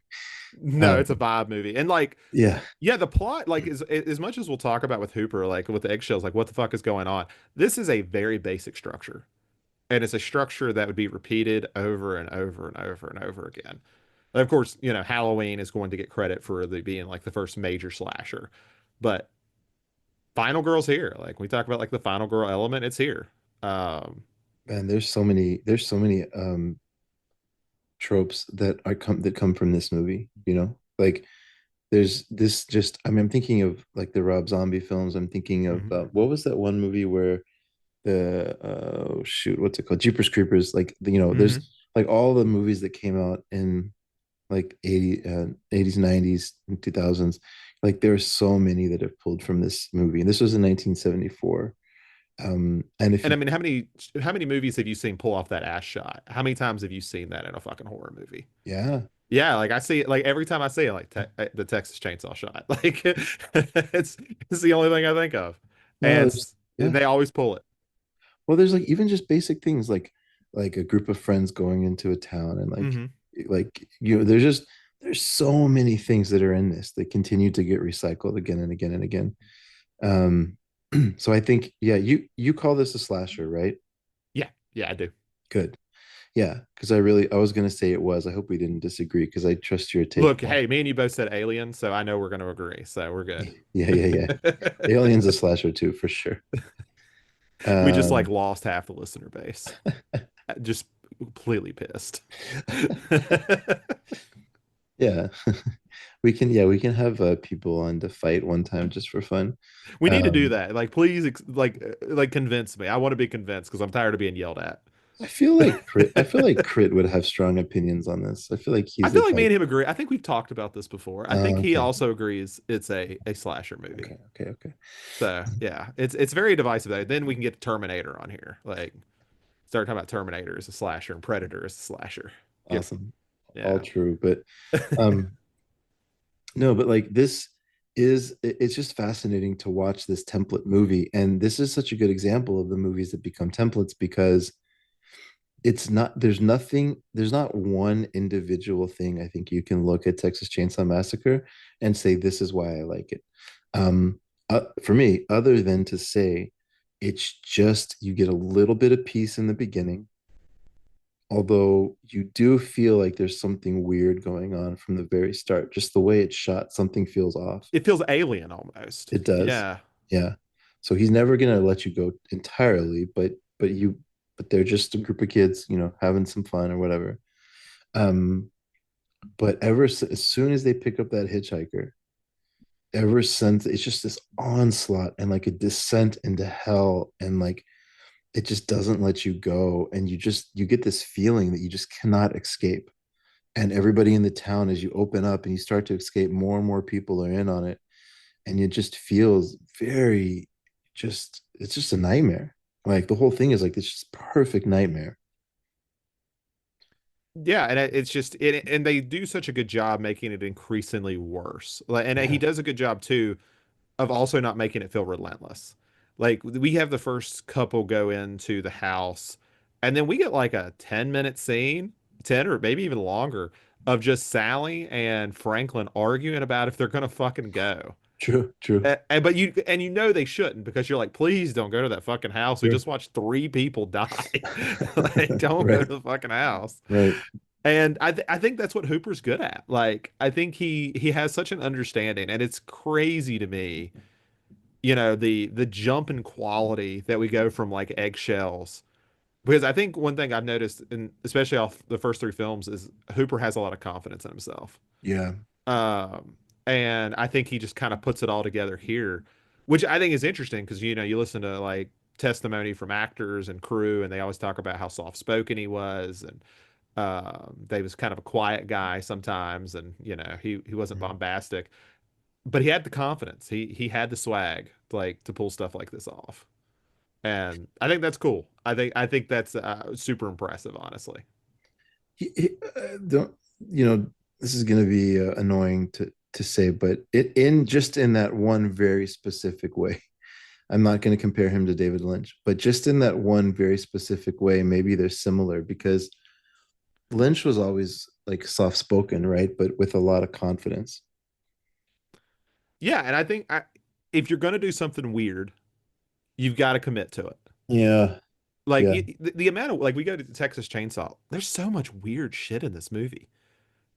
No, Um, it's a vibe movie. And like, yeah, yeah, the plot, like, as much as we'll talk about with Hooper, like with the eggshells, like what the fuck is going on? This is a very basic structure. And it's a structure that would be repeated over and over and over and over again. And of course, Halloween is going to get credit for the being like the first major slasher. But Final Girl's here. Like we talk about like the Final Girl element, it's here. Um, man, there's so many tropes that come from this movie, you know? Like there's this just I mean I'm thinking of like the Rob Zombie films. I'm thinking of mhm, what was that one movie where the shoot, what's it called? Jeepers Creepers. Like there's mhm. like all the movies that came out in like 80s, 90s, and 2000s. Like there are so many that have pulled from this movie. And this was in 1974. And if And I you mean, how many movies have you seen pull off that ass shot? How many times have you seen that in a fucking horror movie? yeah. Yeah, like I see it like every time I see it, like the Texas Chainsaw Shot. Like it's the only thing I think of, No, and there's yeah. they always pull it. Well, there's like even just basic things like a group of friends going into a town and Hmm. there's so many things that are in this that continue to get recycled again and again and again. Um, so I think, yeah, you call this a slasher, right? Yeah, yeah, I do. Good. Yeah, because I was gonna say it was. I hope we didn't disagree because I trust your take Look, more. hey, me and you both said Alien, so I know we're going to agree. So we're good. Yeah, yeah, yeah. Alien's a slasher too, for sure. We just like Um, lost half the listener base. Just completely pissed. yeah. We can have people on to fight one time just for fun. We need to do Um, that. Like, please, like convince me. I want to be convinced because I'm tired of being yelled at. I feel like Crit would have strong opinions on this. I feel like I he's the feel like me type. and him agree. I think we've talked about this before. I think he Okay, also agrees it's a slasher movie. okay. So yeah, it's very divisive though. Then we can get Terminator on here. Like start talking about Terminator as a slasher and Predator as a slasher. Get Awesome. All yeah. true, but um, no, but like it's just fascinating to watch this template movie, and this is such a good example of the movies that become templates because there's not one individual thing I think you can look at Texas Chainsaw Massacre and say this is why I like it. For me, other than to say it's just you get a little bit of peace in the beginning, although you do feel like there's something weird going on from the very start. Just the way it's shot, something feels off. It feels alien almost. It does. Yeah. Yeah. So he's never gonna let you go entirely, but they're just a group of kids, having some fun or whatever. Um, but as soon as they pick up that hitchhiker, ever since it's just this onslaught and like a descent into hell, and like it just doesn't let you go, and you get this feeling that you just cannot escape. And everybody in the town, as you open up and you start to escape, more and more people are in on it, and it just feels very just it's just a nightmare. Like the whole thing is like it's just perfect nightmare. Yeah, and it's just and they do such a good job making it increasingly worse. Like, and he Yeah, does a good job too of also not making it feel relentless. Like we have the first couple go into the house, and then we get like a 10-minute scene, 10 or maybe even longer, of just Sally and Franklin arguing about if they're gonna fucking go. true, But they shouldn't because you're like, please don't go to that fucking house. We true. just watched three people die. Like, don't go Right, to the fucking house. right. And I think that's what Hooper's good at. Like, I think he has such an understanding, and it's crazy to me, the jump in quality that we go from like eggshells. Because I think one thing I've noticed, and especially off the first three films, is Hooper has a lot of confidence in himself. Yeah, Um, and I think he just kind of puts it all together here, which I think is interesting because you listen to like testimony from actors and crew, and they always talk about how soft spoken he was, and they was kind of a quiet guy sometimes, and he wasn't mhm. bombastic, but he had the confidence. He had the swag like to pull stuff like this off, and I think that's cool. I think that's super impressive, honestly. Don't this is going to be annoying to say, but in that one very specific way. I'm not going to compare him to David Lynch, but just in that one very specific way, maybe they're similar because Lynch was always like soft spoken, right? But with a lot of confidence. Yeah, and I think if you're going to do something weird, you've got to commit to it. Yeah. Like Yeah. the amount of like we go to Texas Chainsaw, there's so much weird shit in this movie.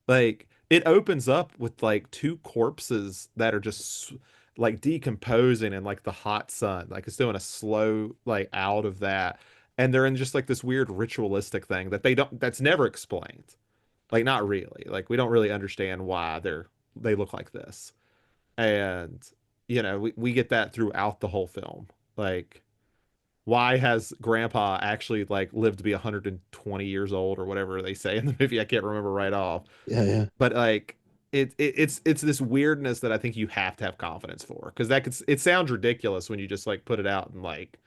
Like it opens up with like two corpses that are just like decomposing in like the hot sun. Like it's doing a slow like out of that. And they're in just like this weird ritualistic thing that that's never explained. Like not really. Like we don't really understand why they look like this. And we get that throughout the whole film. Like why has grandpa actually like lived to be 120 years old or whatever they say in the movie? I can't remember right off. Yeah. Yeah. But like it's this weirdness that I think you have to have confidence for because it sounds ridiculous when you just like put it out in like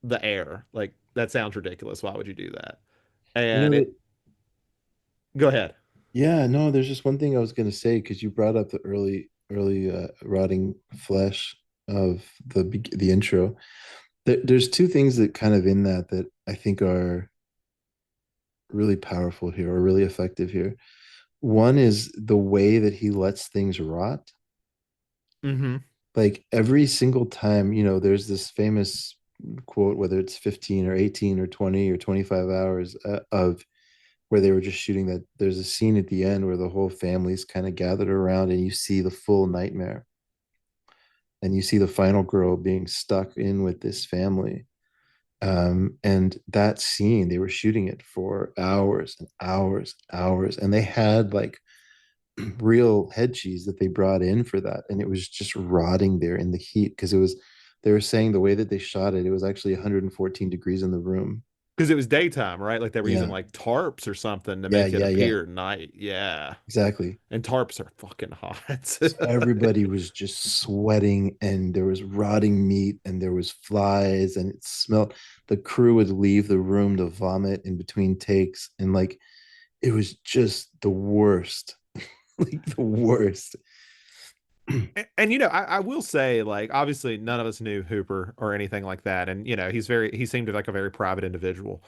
the air. Like that sounds ridiculous. Why would you do that? You And know it that go ahead. yeah, no, there's just one thing I was gonna say because you brought up the early rotting flesh of the intro. There's two things that kind of in that I think are really powerful here or really effective here. One is the way that he lets things rot. Mm-hmm. Like every single time, there's this famous quote, whether it's 15 or 18 or 20 or 25 hours of where they were just shooting that. There's a scene at the end where the whole family's kind of gathered around and you see the full nightmare and you see the final girl being stuck in with this family. And that scene, they were shooting it for hours and hours, hours, and they had like real head cheese that they brought in for that, and it was just rotting there in the heat because it was. They were saying the way that they shot it, it was actually 114 degrees in the room. Because it was daytime, right? Like they were using Yeah, like tarps or something to yeah, make it yeah, yeah, appear at night. Yeah. exactly. And tarps are fucking hot. So everybody was just sweating, and there was rotting meat, and there was flies, and it smelled. The crew would leave the room to vomit in between takes, and like it was just the worst, like the worst. And I will say, like, obviously none of us knew Hooper or anything like that. And he seemed like a very private individual.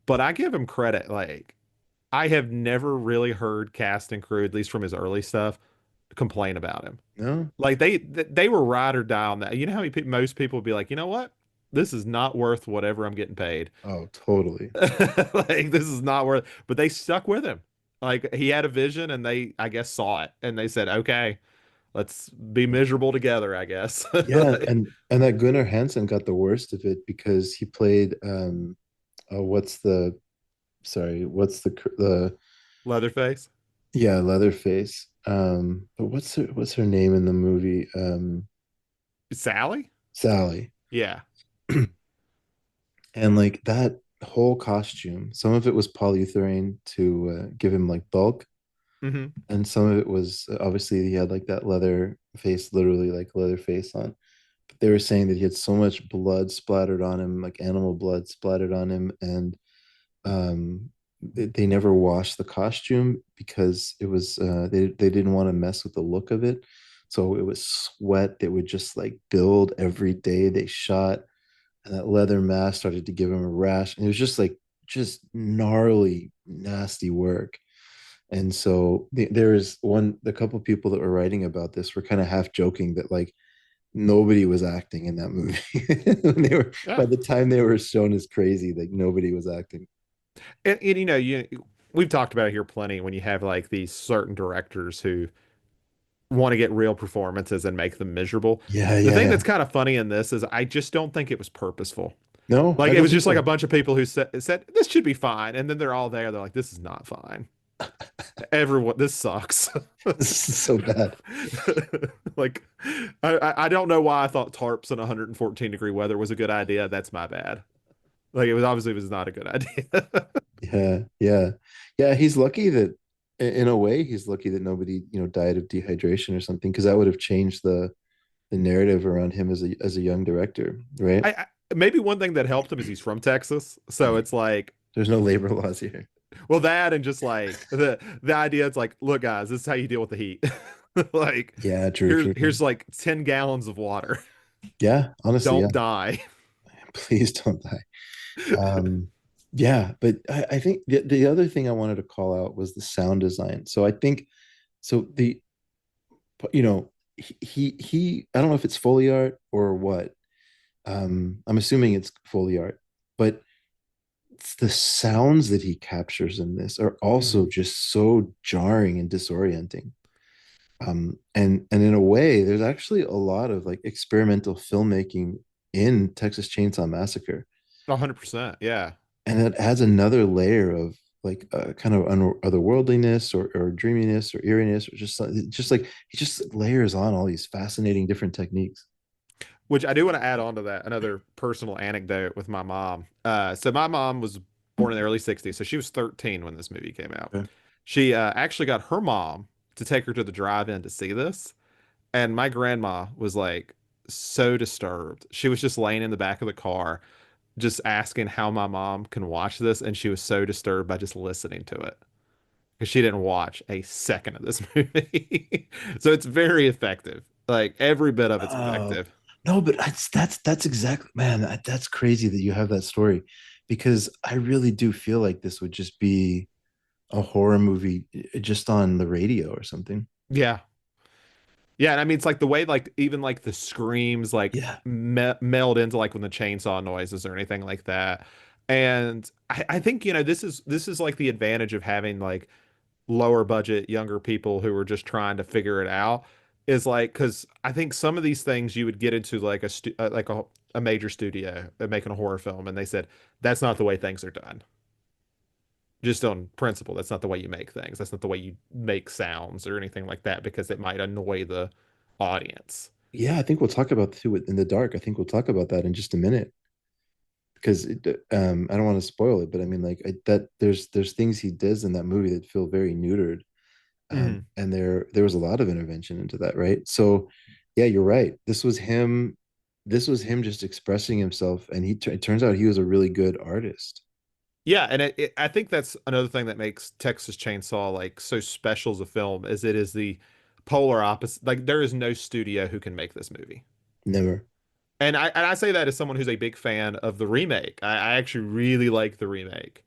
But I give him credit, like, I have never really heard cast and crew, at least from his early stuff, complain about him. No, Like they were ride or die on that. You know how most people would be like, you know what? This is not worth whatever I'm getting paid. oh, totally. Like this is not worth, but they stuck with him. Like he had a vision and they, I guess, saw it and they said, okay, let's be miserable together, I guess. Yeah, and that Gunnar Hansen got the worst of it because he played what's the sorry, what's the Leatherface. yeah, Leatherface. But what's her name in the movie? Sally? Sally. Yeah. And like that whole costume, some of it was polyurethane to give him like bulk, Hmm. and some of it was obviously he had like that leather face, literally like leather face on. But they were saying that he had so much blood splattered on him, like animal blood splattered on him, and they never washed the costume because it was they didn't want to mess with the look of it. So it was sweat that would just like build every day they shot, and that leather mask started to give him a rash, and it was just like just gnarly, nasty work. And so there is the couple of people that were writing about this were kind of half joking that like nobody was acting in that movie. They were Yeah. by the time they were shown as crazy, like nobody was acting. And we've talked about it here plenty when you have like these certain directors who want to get real performances and make them miserable. Yeah, The yeah, thing yeah. that's kind of funny in this is I just don't think it was purposeful. No, Like I it don't was think just like a so. bunch of people who said this should be fine, and then they're all there. They're like, this is not fine. Everyone, this sucks. This is so bad. Like, I don't know why I thought tarps in 114-degree weather was a good idea. That's my bad. Like it was not a good idea. Yeah, yeah, yeah. He's lucky that, in a way, he's lucky that nobody, died of dehydration or something, because that would have changed the narrative around him as a young director, right? I maybe one thing that helped him is he's from Texas, so it's like There's no labor laws here. well, that and just like the idea, it's like, look, guys, this is how you deal with the heat. Like, Yeah, true, true, true. here's like 10 gallons of water. Yeah, honestly, yeah. Don't die. Please don't die. Um, Yeah, but I think the other thing I wanted to call out was the sound design. So I think so the you know he I don't know if it's Foley art or what. I'm assuming it's Foley art, but the sounds that he captures in this are Mhm. also just so jarring and disorienting. And in a way, there's actually a lot of like experimental filmmaking in Texas Chainsaw Massacre, 100%. Yeah. and it adds another layer of like kind of otherworldliness or dreaminess or eeriness or just like he just layers on all these fascinating different techniques. Which I do want to add on to that another personal anecdote with my mom. So my mom was born in the early 60s, so she was 13 when this movie came out. Okay. She actually got her mom to take her to the drive-in to see this, and my grandma was like so disturbed. She was just laying in the back of the car, just asking how my mom can watch this, and she was so disturbed by just listening to it because she didn't watch a second of this movie. So it's very effective. Like every bit of it's Oh effective. no, but that's exactly, man. That's crazy that you have that story, because I really do feel like this would just be a horror movie just on the radio or something. Yeah. Yeah, and I mean it's like the way like even like the screams like Yeah. meld into like when the chainsaw noises or anything like that. And I think this is like the advantage of having like lower budget younger people who are just trying to figure it out is like because I think some of these things you would get into like a major studio making a horror film and they said that's not the way things are done. Just on principle, that's not the way you make things. That's not the way you make sounds or anything like that because it might annoy the audience. Yeah, I think we'll talk about too in the dark. I think we'll talk about that in just a minute, because I don't want to spoil it, but I mean like that there's things he does in that movie that feel very neutered. Mhm. And there was a lot of intervention into that, right? So yeah, you're right. This was him just expressing himself, and it turns out he was a really good artist. Yeah, and I think that's another thing that makes Texas Chainsaw like so special as a film is it is the polar opposite. Like there is no studio who can make this movie. Never. And I say that as someone who's a big fan of the remake. I actually really like the remake.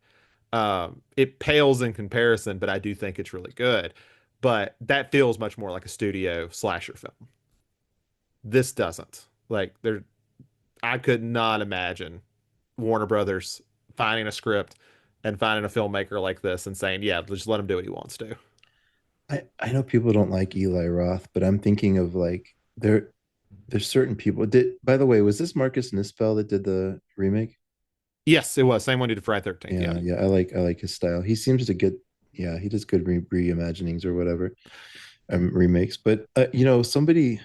It pales in comparison, but I do think it's really good. But that feels much more like a studio slasher film. This doesn't. Like there, I could not imagine Warner Brothers finding a script and finding a filmmaker like this and saying, "Yeah, just let him do what he wants to." I know people don't like Eli Roth, but I'm thinking of like there's certain people. By the way, was this Marcus Nispel that did the remake? Yes, it was same one who did Friday 13th. Yeah, Yeah, yeah, I like his style. He seems to get, yeah, he does good reimaginings or whatever, remakes. But somebody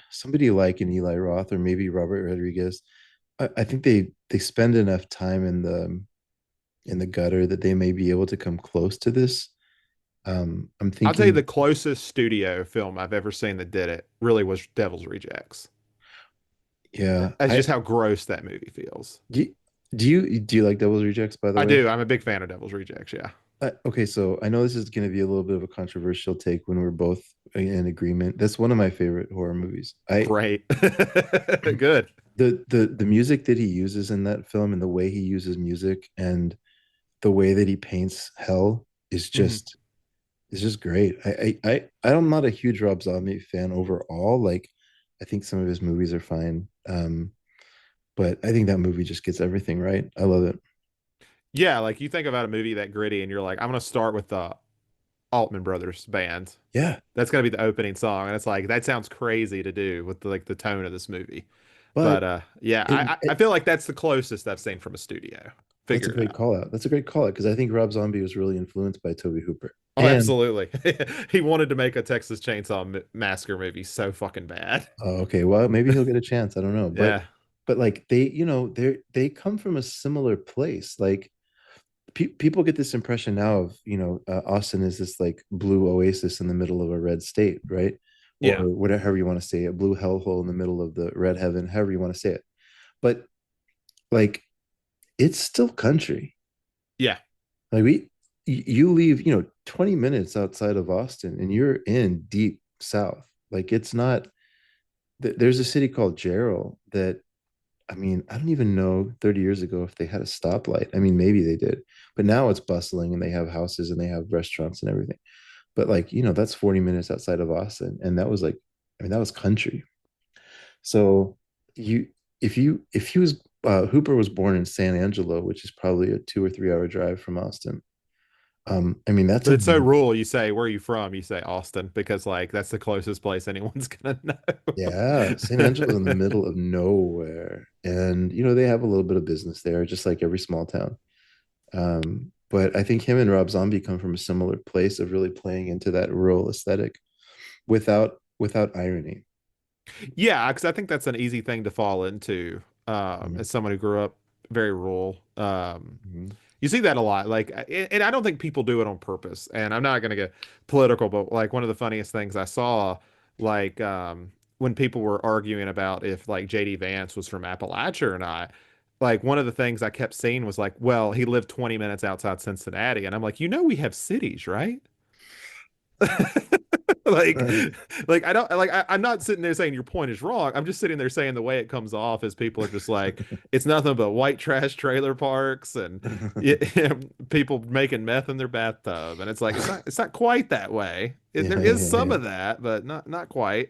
like an Eli Roth or maybe Robert Rodriguez, I think they spend enough time in the gutter that they may be able to come close to this. I'm I'll tell you the thinking, closest studio film I've ever seen that did it really was Devil's Rejects. yeah, That's I just how gross that movie feels. do. Do you like Devil's Rejects, by the I way? do. I'm a big fan of Devil's Rejects. Yeah, Okay, so I know this is going to be a little bit of a controversial take when we're both in agreement. That's one of my favorite horror movies. I great, good. the music that he uses in that film, and the way he uses music, and the way that he paints hell Mhm. is just great. I'm not a huge Rob Zombie fan overall. Like, I think some of his movies are fine. But I think that movie just gets everything right. I love it. Yeah, like you think about a movie that gritty, and you're like, I'm gonna start with the Altman Brothers band. Yeah, That's gonna be the opening song, and it's like that sounds crazy to do with the tone of this movie. But but yeah, it, I it feel like that's the closest I've seen from a studio. that's a Figure it great out. call out. That's a great call out, because I think Rob Zombie was really influenced by Tobe Hooper. Oh, And absolutely. He wanted to make a Texas Chainsaw Massacre movie so fucking bad. okay, well, maybe he'll get a chance. I don't know, Yeah. but like they come from a similar place. Like people get this impression now of Austin is this like blue oasis in the middle of a red state, right? Or Yeah. whatever you want to say, a blue hellhole in the middle of the red heaven, however you want to say it. But like it's still country. Yeah. Like you leave 20 minutes outside of Austin and you're in deep south. Like it's not. There's a city called Gerald that I mean, I don't even know 30 years ago if they had a stoplight. I mean, maybe they did, but now it's bustling and they have houses and they have restaurants and everything. But like, that's 40 minutes outside of Austin. And that was like, I mean, that was country. So you, if he was, Hooper was born in San Angelo, which is probably a 2 or 3 hour drive from Austin. I mean, that's But a, it's so rural. You say, "Where are you from?" You say Austin because like that's the closest place anyone's gonna yeah, San Angelo in the know. middle of nowhere. And, they have a little bit of business there, just like every small town. But I think him and Rob Zombie come from a similar place of really playing into that rural aesthetic without irony. Yeah, because I think that's an easy thing to fall into Mhm. as someone who grew up very rural. Mhm. You see that a lot. Like, and I don't think people do it on purpose. And I'm not going to get political, but like one of the funniest things I saw, like when people were arguing about if like JD Vance was from Appalachia or not, like one of the things I kept seeing was like, well, he lived 20 minutes outside Cincinnati. And I'm like, we have cities, right? like I don't like I'm not sitting there saying your point is wrong. I'm just sitting there saying the way it comes off is people are just like it's nothing but white trash trailer parks and people making meth in their bathtub, and it's like it's not quite that way. Yeah, There is yeah, some yeah. of that, but not quite.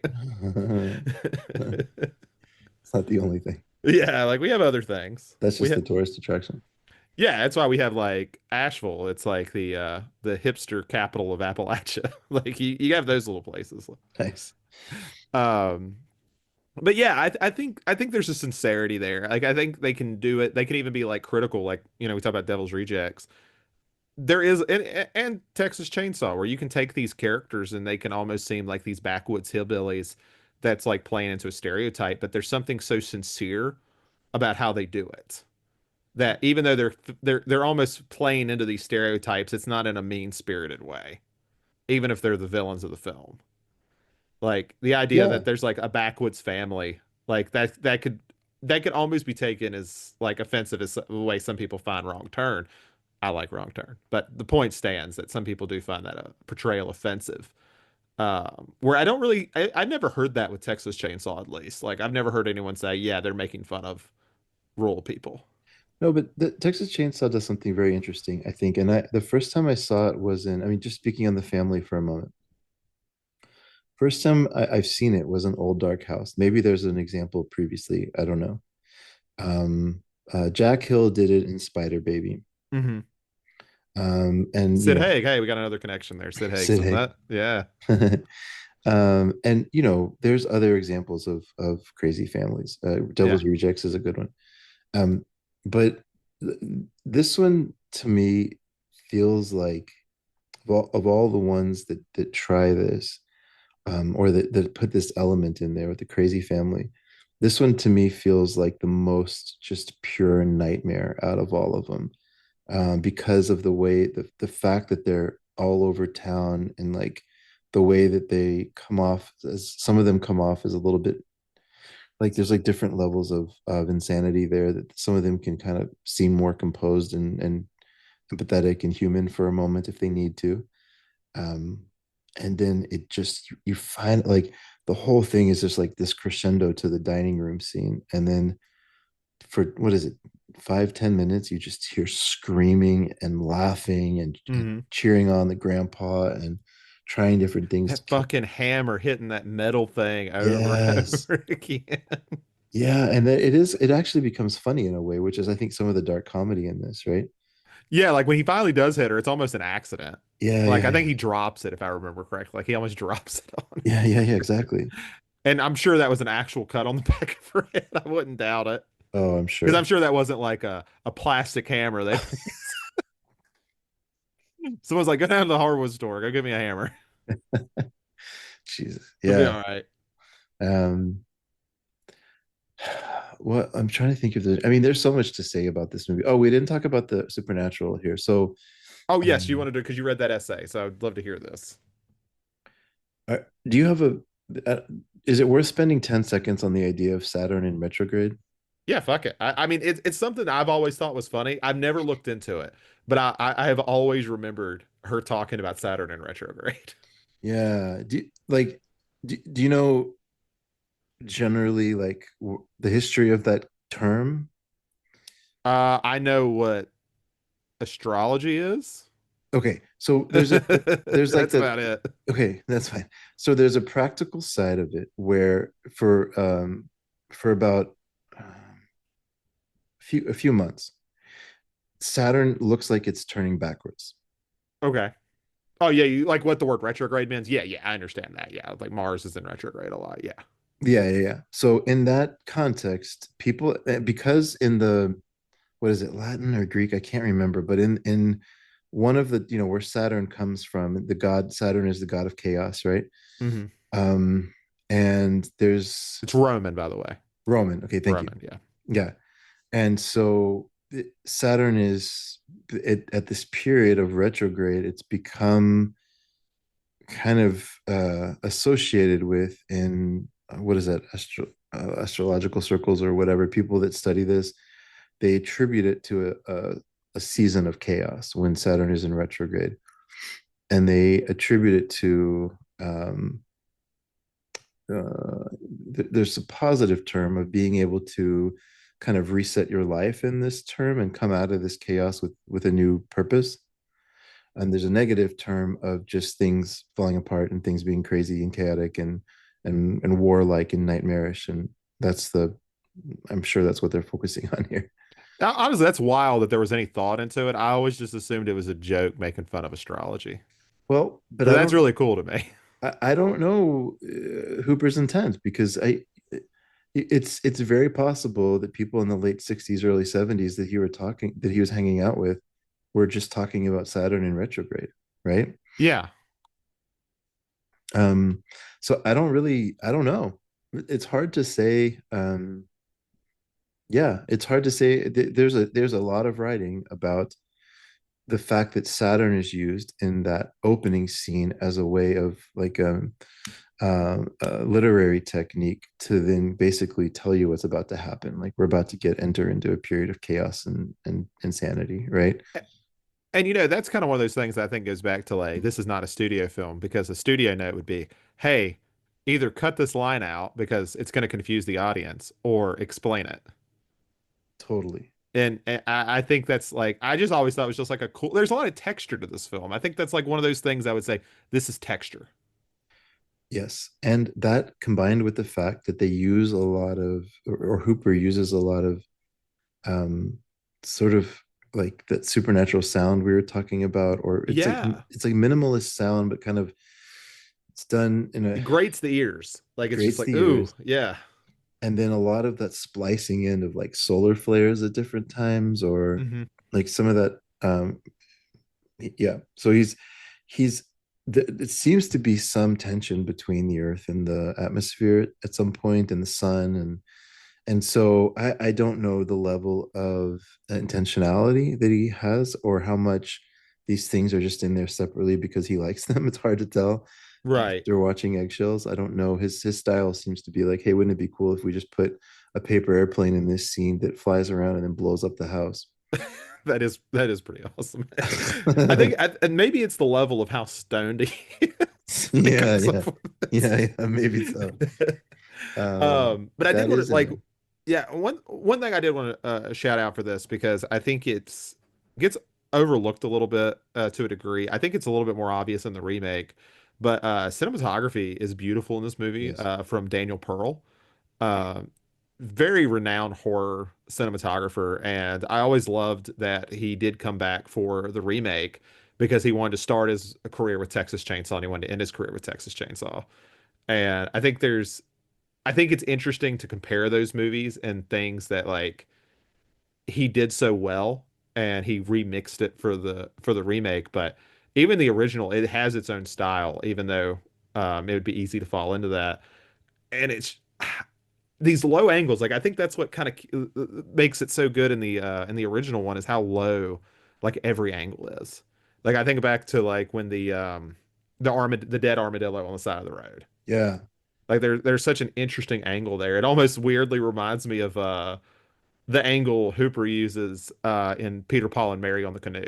It's not the only thing. Yeah, like we have other things. That's We just have the tourist attraction. Yeah, that's why we have like Asheville. It's like the hipster capital of Appalachia. Like you have those little places. Nice. Um but yeah, I think there's a sincerity there. Like I think they can do it. They can even be like critical, like we talk about Devil's Rejects. There is and Texas Chainsaw where you can take these characters and they can almost seem like these backwoods hillbillies that's like playing into a stereotype, but there's something so sincere about how they do it that even though they're almost playing into these stereotypes, it's not in a mean-spirited way, even if they're the villains of the film. Like the idea Yeah. that there's like a backwoods family, like that could almost be taken as like offensive as the way some people find Wrong Turn. I like Wrong Turn, but the point stands that some people do find that a portrayal offensive. Where I don't really, I never heard that with Texas Chainsaw, at least. Like I've never heard anyone say, "Yeah, they're making fun of rural people." No, but the Texas Chainsaw does something very interesting, I think. And the first time I saw it was I mean, just speaking on the family for a moment. First time I've seen it was an old dark house. Maybe there's an example previously. I don't know. Um, Jack Hill did it in Spider Baby. Hmm. And Sid Haig, hey, we got another connection there. Sid Haig's Sid in Haig. that. Yeah, And there's other examples of crazy families. yeah. Devil's Rejects is a good one. But this one to me feels like of all the ones that try this, or that put this element in there with the crazy family, this one to me feels like the most just pure nightmare out of all of them, because of the way the fact that they're all over town, and like the way that they come off, as some of them come off as a little bit like there's like different levels of insanity there, that some of them can kind of seem more composed and empathetic and human for a moment if they need to. um and then it just, you find like the whole thing is just like this crescendo to the dining room scene, and then for what is it, 5-10 minutes you just hear screaming and laughing and Hmm. cheering on the grandpa and trying different things to That keep. fucking hammer hitting that metal thing over and Yes. over again. Yeah, and it actually becomes funny in a way, which is I think some of the dark comedy in this, right? Yeah, like when he finally does hit her, it's almost an accident. Yeah, Like yeah, I think yeah. he drops it if I remember correctly. Like he almost drops it on Yeah, yeah, yeah, exactly. And I'm sure that was an actual cut on the back of her head. I wouldn't doubt it. Oh, I'm Because I'm sure. sure that wasn't like a plastic hammer. Someone's like, go down to the hardware store, go give me a hammer. Jesus. It'll be Yeah. all right. Um, what I'm trying to think of I mean, there's so much to say about this movie. Oh, we didn't talk about the supernatural here. So, Oh yes, you um, wanted to because you read that essay, so I'd love to hear this. do you have uh, is it worth spending 10 seconds on the idea of Saturn in retrograde? Yeah, fuck it. I mean, it's something I've always thought was funny. I've never looked into it, but I have always remembered her talking about Saturn in retrograde. Yeah. Do you know generally like the history of that term. I know what astrology is. Okay, so there's like That's the about it. okay, that's fine. So there's a practical side of it where for about a few months, Saturn looks like it's turning backwards. Okay. Oh yeah, you like what the word retrograde means? Yeah, yeah, I understand that. Yeah, like Mars is in retrograde a lot. Yeah. Yeah, yeah, yeah. So in that context, people because in the what is it, Latin or Greek? I can't remember, but in one of the where Saturn comes from, the god Saturn is the god of chaos, right? Hmm. Um, and there's It's Roman, by the way. Roman. Okay, thank you. Roman, yeah. Yeah, and so Saturn is at this period of retrograde. It's become kind of associated with in what is that astrological circles or whatever people that study this they attribute it to a season of chaos when Saturn is in retrograde, and they attribute it to there's a positive term of being able to kind of reset your life in this term and come out of this chaos with a new purpose. And there's a negative term of just things falling apart and things being crazy and chaotic and warlike and nightmarish. And that's the I'm sure that's what they're focusing on here. Honestly, that's wild that there was any thought into it. I always just assumed it was a joke making fun of astrology. Well, but So that's really cool to me. I don't know Hooper's intent because it's very possible that people in the late 60s, early 70s that he was hanging out with were just talking about Saturn in retrograde, right? Yeah. Um, so I don't know. It's hard to say. Yeah, it's hard to say. There's a lot of writing about the fact that Saturn is used in that opening scene as a way of like a literary technique to then basically tell you what's about to happen. Like we're about to get enter into a period of chaos and insanity, right? And that's kind of one of those things that I think goes back to like this is not a studio film because a studio note would be, hey, either cut this line out because it's going to confuse the audience or explain it. Totally. And I think that's like I just always thought it was just like a cool. There's a lot of texture to this film. I think that's like one of those things I would say this is texture. Yes. And that combined with the fact that they use a lot of or Hooper uses a lot of um sort of like that supernatural sound we were talking about, or Yeah, it's like minimalist sound, but kind of it's done in it a grates the ears. it Like it's just grates like the ooh, ears. yeah. And then a lot of that splicing in of like solar flares at different times, or Hmm. like some of that yeah. So he's it seems to be some tension between the earth and the atmosphere at some point and the sun, and so I don't know the level of intentionality that he has or how much these things are just in there separately because he likes them. It's hard to tell Right. after watching Eggshells. I don't know. His style seems to be like, hey, wouldn't it be cool if we just put a paper airplane in this scene that flies around and then blows up the house? That is pretty awesome. I think, and maybe it's the level of how stoned he is that he Yeah, comes yeah, up with this. yeah, yeah, maybe so. But I did That want is to like, an yeah, one thing I did want to shout out for this because I think it's gets overlooked a little bit to a degree. I think it's a little bit more obvious in the remake, but cinematography is beautiful in this movie yes, from Daniel Pearl. Uh, Very renowned horror cinematographer, and I always loved that he did come back for the remake because he wanted to start his career with Texas Chainsaw and he wanted to end his career with Texas Chainsaw. And I think it's interesting to compare those movies and things that like he did so well and he remixed it for the remake, but even the original, it has its own style, even though it would be easy to fall into that. And it's these low angles, like I think that's what kind of makes it so good in the original one is how low like every angle is. Like I think back to like when the dead armadillo on the side of the road. yeah. Like there's such an interesting angle there. It almost weirdly reminds me of the angle Hooper uses in Peter, Paul, and Mary on the Canoe.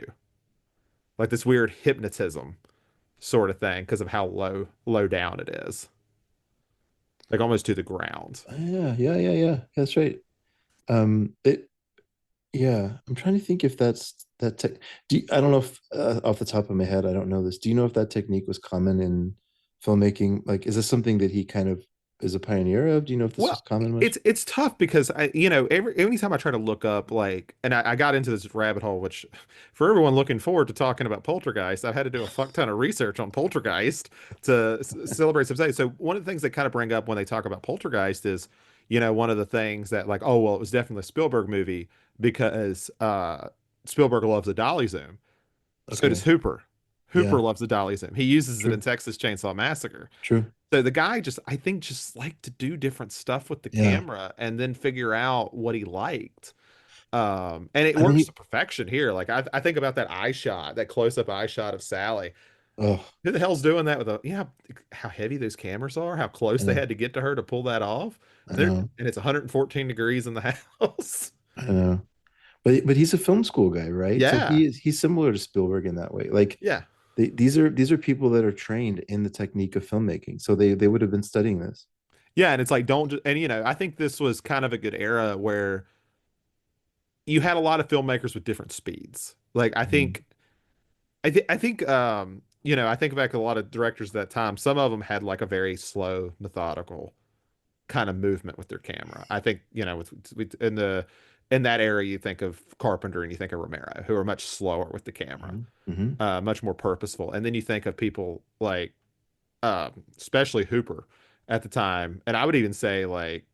Like this weird hypnotism sort of thing because of how low down it is. Like almost to the ground. Yeah, yeah, yeah, yeah. That's right. It Yeah, I'm trying to think if that's that tech. I don't know if off the top of my head, I don't know this. Do you know if that technique was common in filmmaking? Like, is this something that he kind of is a pioneer of? Do you know if this was Well, common much? it's tough because every time I try to look up like, and I got into this rabbit hole, which for everyone looking forward to talking about Poltergeist, I've had to do a fuck ton of research on Poltergeist to celebrate some days. So one of the things they kind of bring up when they talk about Poltergeist is, one of the things that like, oh well, it was definitely a Spielberg movie because Spielberg loves the dolly zoom. So does Okay. Hooper. Hooper Yeah, loves the dolly zoom. He uses it in true. Texas Chainsaw Massacre. True. So the guy just, I think, just liked to do different stuff with the Yeah. camera and then figure out what he liked. And it I works mean, to perfection here. Like I think about that eye shot, that close-up eye shot of Sally. oh, Who the hell's doing that with how heavy those cameras are, how I close they know. had to get to her to pull that off. I They're, know. and it's 114 degrees in the house. I know. But he's a film school guy, right? So Yeah. he's similar to Spielberg in that way. Like Yeah. these are people that are trained in the technique of filmmaking. So they would have been studying this. Yeah. And it's like, don't, and I think this was kind of a good era where you had a lot of filmmakers with different speeds. Like Mhm. I think I think back to a lot of directors at that time. Some of them had like a very slow, methodical kind of movement with their camera. I think, in that area you think of Carpenter and you think of Romero, who are much slower with the camera, Mhm. Mhm. much more purposeful. And then you think of people like especially Hooper at the time, and I would even say like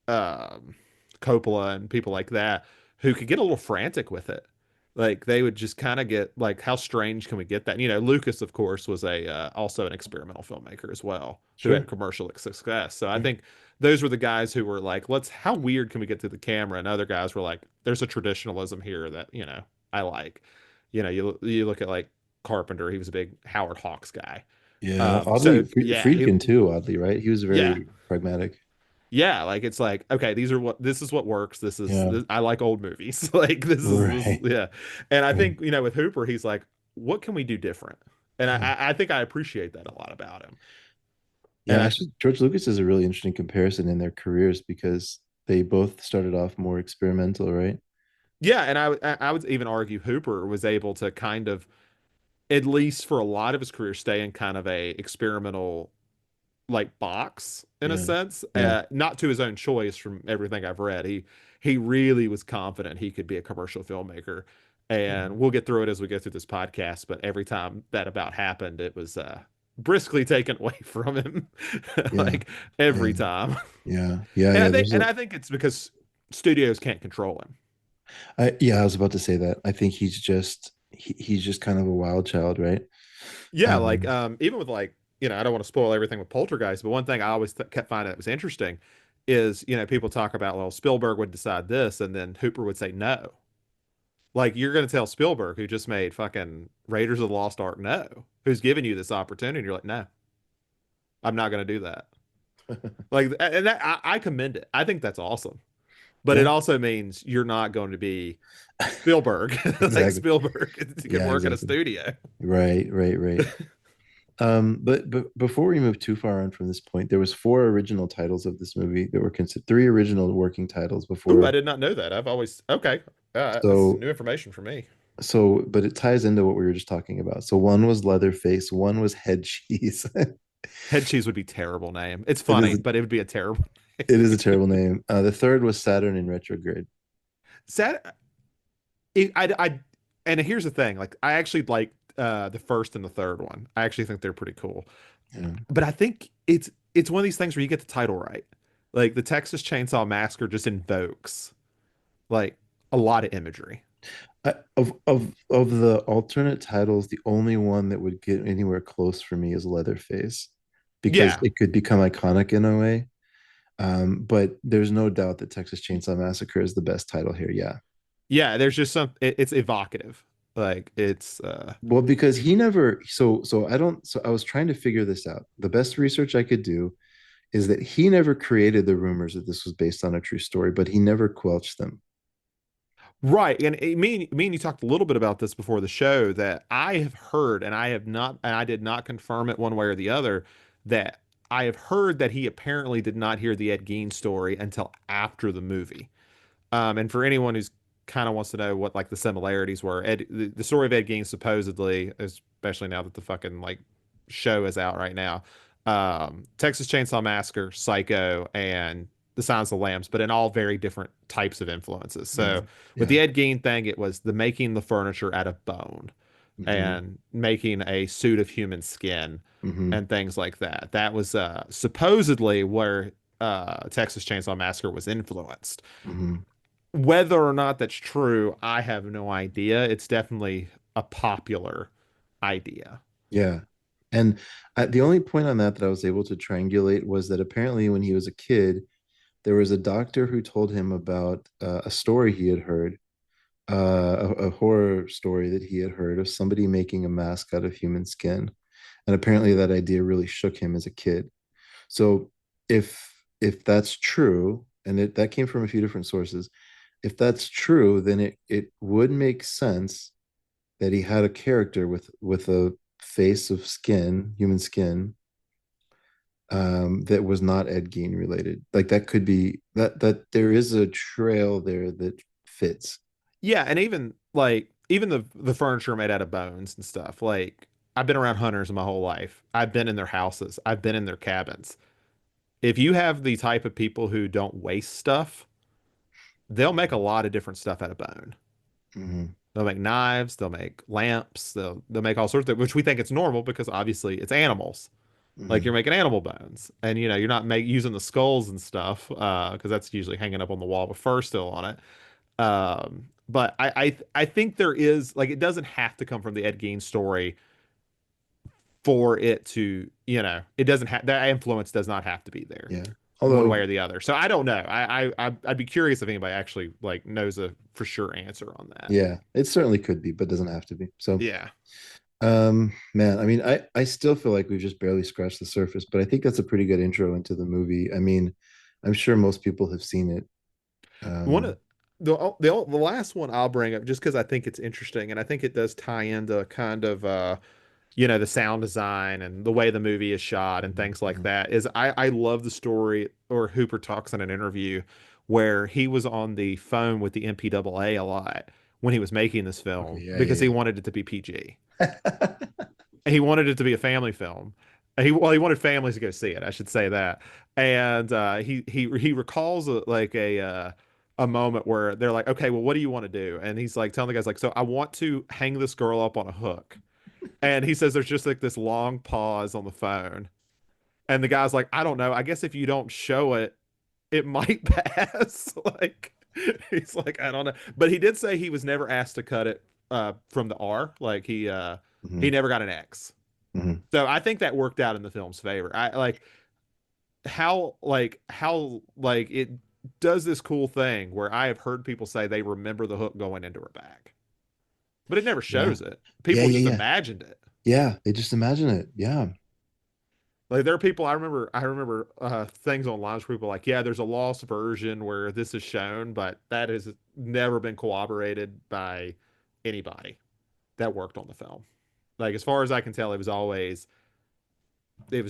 um, Coppola and people like that who could get a little frantic with it. Like they would just kind of get like, how strange can we get that? Lucas, of course, was a also an experimental filmmaker as well, who had Sure. commercial success. So I Sure. think those were the guys who were like, let's how weird can we get to the camera? And other guys were like, there's a traditionalism here that I like. You look at like Carpenter, he was a big Howard Hawks guy. Yeah. Oddly, So yeah, Friedkin too, oddly, right? He was yeah, very pragmatic. yeah, like it's like, okay, this is what works. Yeah. I like old movies. Like this is Right. yeah. And I Right. think, with Hooper, he's like, what can we do different? And Yeah. I think I appreciate that a lot about him. And Yeah. Actually, George Lucas is a really interesting comparison in their careers because they both started off more experimental, right? yeah, and I would even argue Hooper was able to kind of, at least for a lot of his career, stay in kind of a experimental like box in a Yeah. sense, Yeah. not to his own choice. From everything I've read, he really was confident he could be a commercial filmmaker, and we'll get through it as we go through this podcast. But every time that about happened, it was briskly taken away from him, Yeah. like every Yeah. time. Yeah. Yeah. And Yeah. There's a I think it's because studios can't control him. yeah, I was about to say that. I think he's just kind of a wild child, right? Yeah, like Um, even with like, I don't want to spoil everything with Poltergeist, but one thing I always kept finding that was interesting is, people talk about, well, Spielberg would decide this and then Hooper would say no. Like you're going to tell Spielberg, who just made fucking Raiders of the Lost Ark, no, who's giving you this opportunity. You're like, no, I'm not going to do that. Like, and that I commend it. I think that's awesome. But it yeah, also means you're not going to be Spielberg, like exactly. Spielberg can Yeah, work in a exactly. studio. Right, right, right. But before we move too far on from this point, there was four original titles of this movie that were considered three original working titles Ooh, I before. did not know that. I've always okay. This is So new information for me. but it ties into what we were just talking about. So one was Leatherface, one was Head Cheese. Head cheese would be a terrible name. It's It is funny, but it would be a terrible it is a name. terrible name. The third was Saturn in retrograde. Sad. And here's the thing. Like, I actually like the first and the third one. I actually think they're pretty cool. Yeah. But I think it's one of these things where you get the title right. Like the Texas Chainsaw Massacre just invokes like a lot of imagery. Of the alternate titles, the only one that would get anywhere close for me is Leatherface because Yeah. it could become iconic in a way. But there's no doubt that Texas Chainsaw Massacre is the best title here. Yeah. Yeah, there's just it's evocative. Like it's Well, because he never, so I don't, so I was trying to figure this out. The best research I could do is that he never created the rumors that this was based on a true story, but he never quelched them. right. And me and you talked a little bit about this before the show, that I have heard, and I have not, and I did not confirm it one way or the other, that I have heard that he apparently did not hear the Ed Gein story until after the movie. And for anyone who's kind of wants to know what like the similarities were, the story of Ed Gein supposedly, especially now that the fucking like show is out right now, Texas Chainsaw Massacre, Psycho, and The Silence of the Lambs, but in all very different types of influences. So Mm. with Yeah. the Ed Gein thing, it was the making the furniture out of bone Hmm. and making a suit of human skin Hmm. and things like that. That was supposedly where Texas Chainsaw Massacre was influenced. Hmm. Whether or not that's true, I have no idea. It's definitely a popular idea. Yeah. And the only point on that that I was able to triangulate was that apparently when he was a kid, there was a doctor who told him about a story he had heard, a horror story that he had heard of somebody making a mask out of human skin. And apparently that idea really shook him as a kid. So if that's true, and that came from a few different sources, if that's true, then it would make sense that he had a character with a face of skin, human skin, that was not Ed Gein related. Like that could be that there is a trail there that fits. Yeah, and even the furniture made out of bones and stuff. Like I've been around hunters my whole life. I've been in their houses. I've been in their cabins. If you have the type of people who don't waste stuff, they'll make a lot of different stuff out of bone. Hmm. They'll make knives, they'll make lamps, they'll make all sorts of, which we think it's normal because obviously it's animals. Like you're Hmm. making animal bones, and you're not using the skulls and stuff because that's usually hanging up on the wall with fur still on it. But I think there is like it doesn't have to come from the Ed Gein story for it to it doesn't have that influence does not have to be there Yeah. one way Although, or the other. So I don't know. I'd be curious if anybody actually like knows a for sure answer on that. yeah, it certainly could be, but doesn't have to be. So, Yeah. man, I mean, I still feel like we've just barely scratched the surface, but I think that's a pretty good intro into the movie. I mean, I'm sure most people have seen it. One of Um, the last one I'll bring up just because I think it's interesting and I think it does tie into kind of the sound design and the way the movie is shot and things like mhm. that is I love the story or Hooper talks in an interview where he was on the phone with the MPAA a lot when he was making this Okay, film yeah, because he yeah, wanted it to be PG. yeah. He wanted it to be a family film. He wanted families to go see it. I should say that. And he recalls a moment where they're like, okay, well, what do you want to do? And he's like telling the guys like, so I want to hang this girl up on a hook. And he says there's just like this long pause on the phone. And the guy's like, I don't know. I guess if you don't show it, it might pass. Like he's like, I don't know. But he did say he was never asked to cut it from the R. Like he Hmm. never got an X. Hmm. So I think that worked out in the film's favor. I like how it does this cool thing where I have heard people say they remember the hook going into her back, but it never Yeah, shows it. yeah, People yeah, just yeah, imagined it. yeah. They just imagine it. Yeah, Like there are people I remember things online where people are like, yeah, there's a lost version where this is shown, but that has never been corroborated by anybody that worked on the film. Like as far as I can tell, it was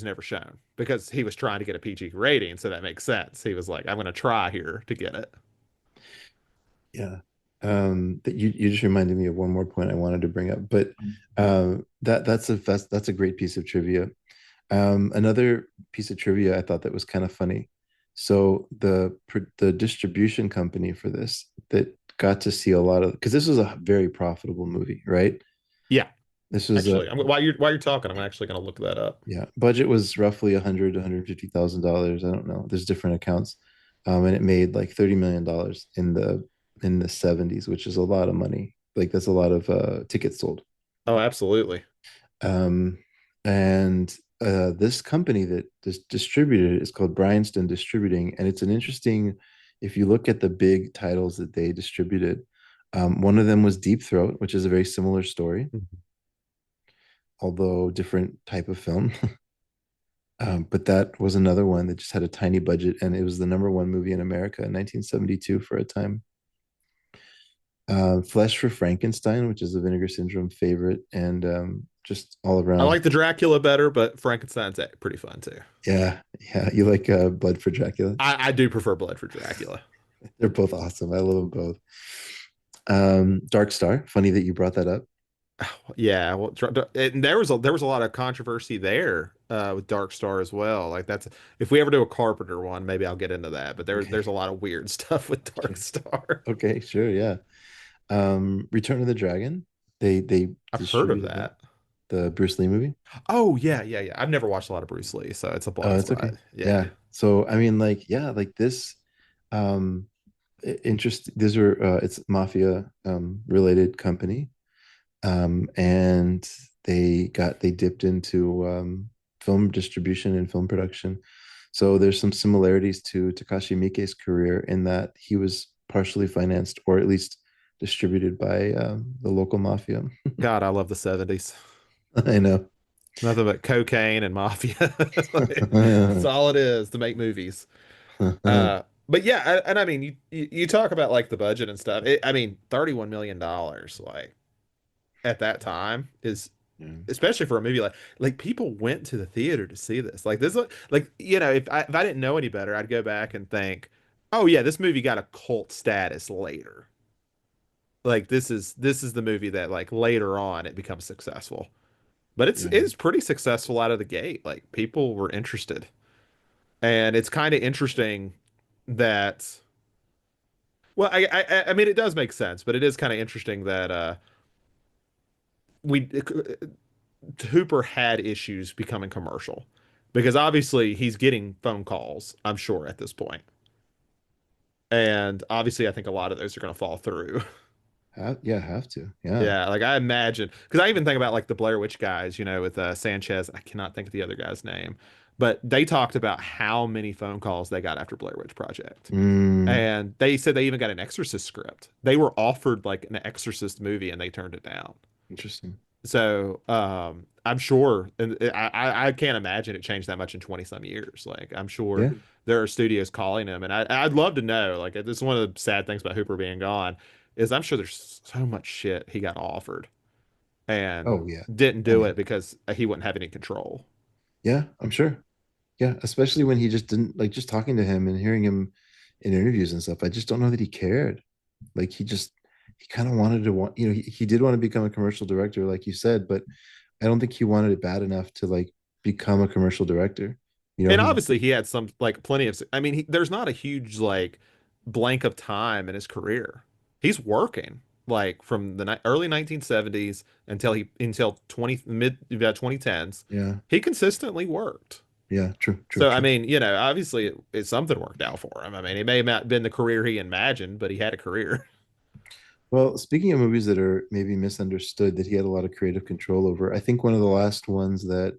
never shown because he was trying to get a PG rating, so that makes sense. He was like, I'm gonna try here to get it. yeah. That you just reminded me of one more point I wanted to bring up, but that's a great piece of trivia. Another piece of trivia I thought that was kind of funny. So the distribution company for this that got to see a lot of because this was a very profitable movie, right? Yeah, This was a actually, while you're talking, I'm actually gonna look that up. yeah, budget was roughly 100 to $150,000. I don't know. There's different accounts. And it made like $30 million in the 70s, which is a lot of money. Like that's a lot of tickets sold. Oh, absolutely. Um, and this company that distributed it is called Bryanston Distributing, and it's an interesting. If you look at the big titles that they distributed, one of them was Deep Throat, which is a very similar story, although different type of film. But that was another one that just had a tiny budget, and it was the number one movie in America in 1972 for a time. Flesh for Frankenstein, which is a Vinegar Syndrome favorite, and just all I around. like the Dracula better, but Frankenstein's pretty fun too. Yeah, yeah. You like Blood for Dracula? I do prefer Blood for Dracula. They're both awesome. I love them both. Dark Star. Funny that you brought that up. Yeah, well, and there was a lot of controversy there with Dark Star as well. Like that's if we ever do a Carpenter one, maybe I'll get into that. But there's Okay, a lot of weird stuff with Dark sure. Star. Okay, sure, yeah. Return of the Dragon. They I've heard of distributed that. that. The Bruce Lee movie. Oh yeah, yeah, yeah. I've never watched a lot of Bruce Lee, so it's a Oh, blind it's okay. spot. Yeah. Yeah. So I mean, like, yeah, like this. Um, interest. These are it's mafia related company. And they dipped into film distribution and film production. So there's some similarities to Takashi Miike's career in that he was partially financed or at least distributed by the local mafia. God, I love the 70s. I know. Nothing but cocaine and mafia. That's all it is to make movies. But yeah, and I mean, you talk about like the budget and stuff. I mean, $31 million, like at that time is Yeah. especially for a movie like people went to the theater to see this. Like this, like if I didn't know any better, I'd go back and think, oh yeah, this movie got a cult status later. Like this is the movie that like later on it becomes successful. But Yeah. it's pretty successful out of the gate. Like people were interested. And it's kind of interesting that well, I mean it does make sense, but it is kind of interesting that we Hooper had issues becoming commercial because obviously he's getting phone calls, I'm sure at this point. And obviously I think a lot of those are going to fall through. Yeah, have to. Yeah. Yeah, like I imagine because I even think about like the Blair Witch guys, with Sanchez. I cannot think of the other guy's name, but they talked about how many phone calls they got after Blair Witch Project. Mm, And they said they even got an Exorcist script. They were offered like an Exorcist movie and they turned it down. interesting. So I'm sure, and I can't imagine it changed that much in 20 some years. Like I'm sure Yeah. there are studios calling him, and I'd love to know. Like this is one of the sad things about Hooper being gone, is I'm sure there's so much shit he got offered and Oh yeah. didn't I do it mean, because he wouldn't have any control. yeah, I'm sure. Yeah, especially when he just didn't like just talking to him and hearing him in interviews and stuff. I just don't know that he cared. Like he kind of wanted to want, he did want to become a commercial director, like you said, but I don't think he wanted it bad enough to like become a commercial director. And He obviously he had some like plenty of, I mean, there's not a huge like blank of time in his career. He's working like from the early 1970s until 20 mid 2010s. yeah, He consistently worked. yeah, true, true, So I true. mean, obviously something worked out for him. I mean, it may have not been the career he imagined, but he had a career. Well, speaking of movies that are maybe misunderstood that he had a lot of creative control over, I think one of the last ones that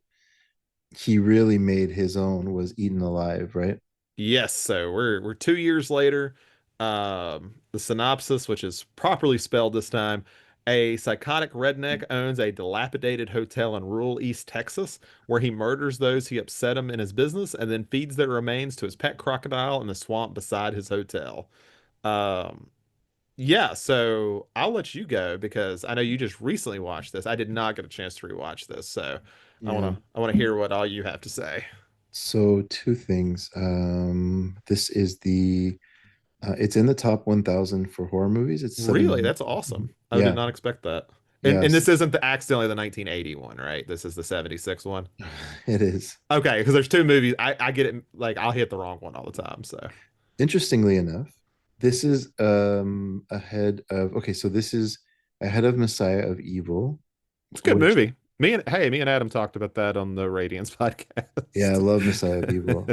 he really made his own was Eaten Alive, right? Yes, so we're 2 years later. The synopsis, which is properly spelled this time, a psychotic redneck owns a dilapidated hotel in rural East Texas where he murders those who upset him in his business and then feeds their remains to his pet crocodile in the swamp beside his hotel. Um, yeah, so I'll let you go because I know you just recently watched this. I did not get a chance to rewatch this, so Yeah. I wanna hear what all you have to say. So two things. This is the it's in the top 1,000 for horror movies. It's Really? 7. That's awesome. I did Yeah. not expect that. And Yes, this isn't accidentally the 1980 one, right? This is the 76 one. it is. Okay, because there's two movies. I get it. Like I'll hit the wrong one all the time. So Interestingly enough, this is ahead of okay, so this is ahead of Messiah of Evil, it's a good which movie. Me and Adam talked about that on the Radiance yeah, I podcast. love Messiah of Evil.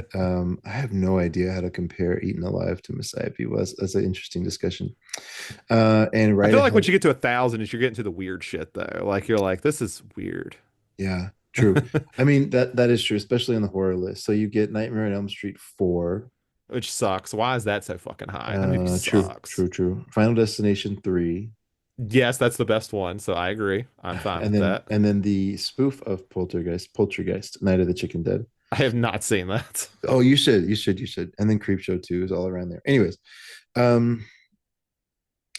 I have no idea how to compare Eaten Alive to Messiah of Evil. That's an interesting discussion. And I right feel like once ahead, you get to 1,000, is you're getting to the weird shit though. Like you're like, this is weird, yeah, true. I mean that is true, especially on the horror list. So you get Nightmare on Elm Street 4. which sucks. Why is that so fucking high? That movie True, sucks. true, true. Final Destination 3. Yes, that's the best one. So I agree. I'm fine And with then that. the spoof of Poltergeist, Night of the Chicken Dead. I have not seen that. Oh, you should. And then Creepshow 2 is all around there. Anyways, um,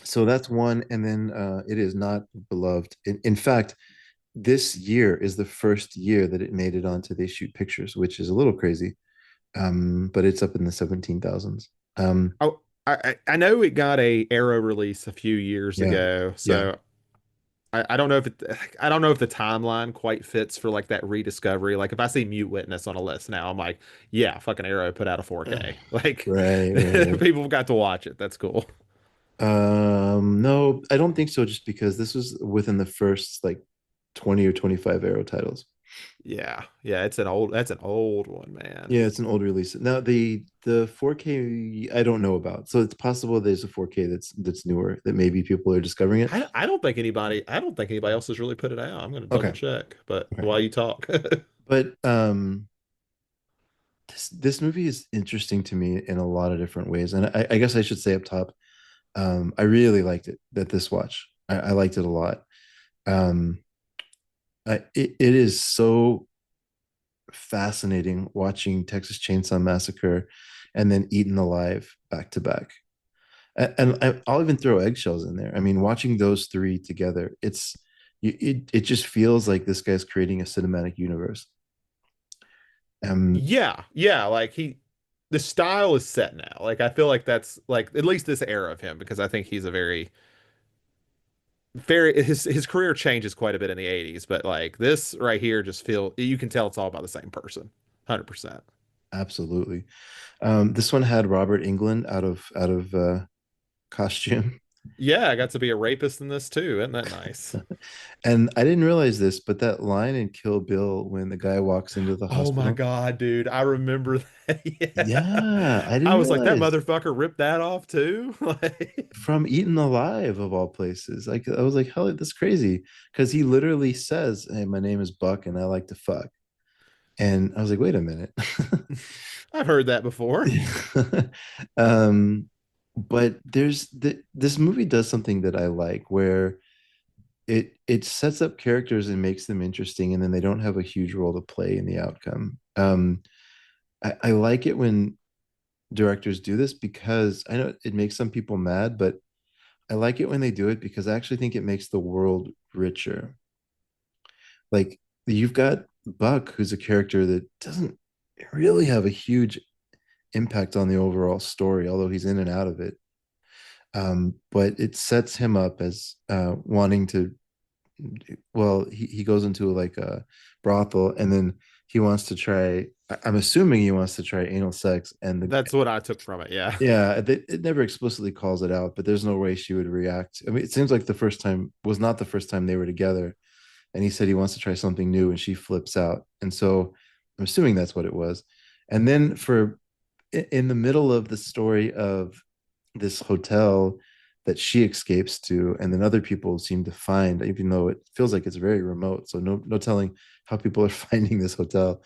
so that's one, and then it is not beloved. In fact, this year is the first year that it made it onto They Shoot Pictures, which is a little crazy. But it's up in the 17,000s. I know it got a Arrow release a few years Yeah. ago, Yeah. so I don't know if I don't know if the timeline quite fits for like that rediscovery. Like if I see Mute Witness on a list now, I'm like, yeah, fucking Arrow put out a 4K. Like Right, right. people got to watch it. That's cool. No, I don't think so, just because this was within the first like 20 or 25 Arrow titles. Yeah, yeah, that's an old one, man. Yeah, it's an old release. Now the 4K I don't know about. So it's possible there's a 4K that's newer that maybe people are discovering it. I don't think anybody else has really put it out. I'm gonna double Okay. check, but Okay. while you talk. But this movie is interesting to me in a lot of different ways. And I guess I should say up top, I really liked it that this watch. I liked it a lot. Um it is so fascinating watching Texas Chainsaw Massacre and then Eaten Alive back to back. And I'll even throw Eggshells in there. I mean, watching those three together, it just feels like this guy's creating a cinematic universe. Um, Yeah, yeah, like the style is set now. Like I feel like that's like at least this era of him because I think he's a very his career changes quite a bit in the 80s, but like this right here just feel you can tell it's all about the same person. 100%. Absolutely. This one had Robert England out of costume. Yeah, I got to be a rapist in this too. Isn't that nice? And I didn't realize this, but that line in Kill Bill when the guy walks into the Oh my hospital. God, dude. I remember that. Yeah. Yeah, I I didn't was like, that realize motherfucker ripped that off too. Like, from Eaten Alive of all places. Like I was like, hell, that's crazy. Because he literally says, "Hey, my name is Buck and I like to fuck." And I was like, wait a minute. I've heard that before. um, but this movie does something that I like where it sets up characters and makes them interesting, and then they don't have a huge role to play in the outcome. I like it when directors do this because I know it makes some people mad, but I like it when they do it because I actually think it makes the world richer. Like you've got Buck, who's a character that doesn't really have a huge impact on the overall story, although he's in and out of it. But it sets him up as wanting to. Well, he goes into like a brothel, and then he wants to try. I'm assuming he wants to try anal sex, and the That's what I took from it. Yeah. yeah, it never explicitly calls it out, but there's no way she would react. I mean, it seems like the first time was not the first time they were together, and he said he wants to try something new, and she flips out, and so I'm assuming that's what it was. And then for in the middle of the story of this hotel that she escapes to, and then other people seem to find, even though it feels like it's very remote, so no telling how people are finding this hotel.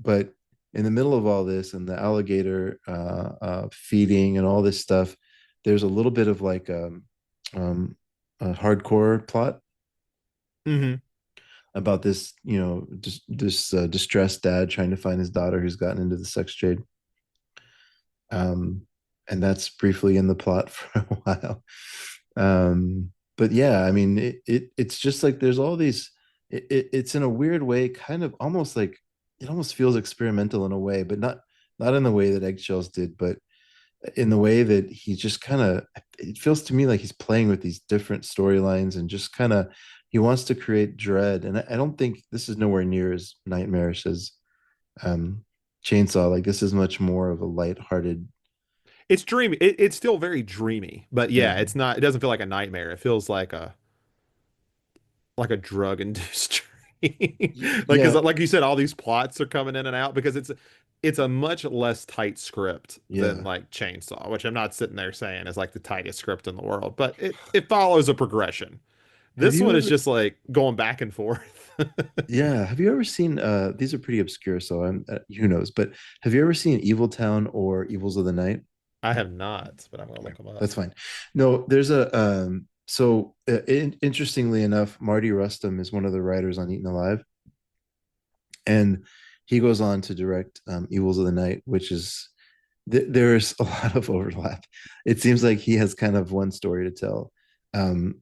But in the middle of all this and the alligator feeding and all this stuff, there's a little bit of like um, a hardcore plot Hmm. about this, just this distressed dad trying to find his daughter who's gotten into the sex trade. And that's briefly in the plot for a while. But yeah, I mean, it's just like there's all these. It's in a weird way, kind of almost like it almost feels experimental in a way, but not in the way that Eggshells did, but in the way that he just kind of. It feels to me like he's playing with these different storylines and just kind of he wants to create dread. And I don't think this is nowhere near as nightmarish as um, Chainsaw. Like this is much more of a lighthearted. It's dreamy. It's still very dreamy, but Yeah. yeah, it's not, it doesn't feel like a nightmare. It feels like a drug induced dream. Like, cause Yeah, like you said, all these plots are coming in and out because it's a much less tight script than yeah. like Chainsaw, which I'm not sitting there saying is like the tightest script in the world, but it follows a progression. Have This you one is ever just like going back and forth. Yeah, have you ever seen these are pretty obscure, so I'm who knows, but have you ever seen Evil Town or Evils of the Night? I have not, but I'm gonna Okay, look them up. that's fine. No, there's a so interestingly enough, Marty Rustum is one of the writers on Eaten Alive, and he goes on to direct Evils of the Night, which is there's a lot of overlap. It seems like he has kind of one story to tell,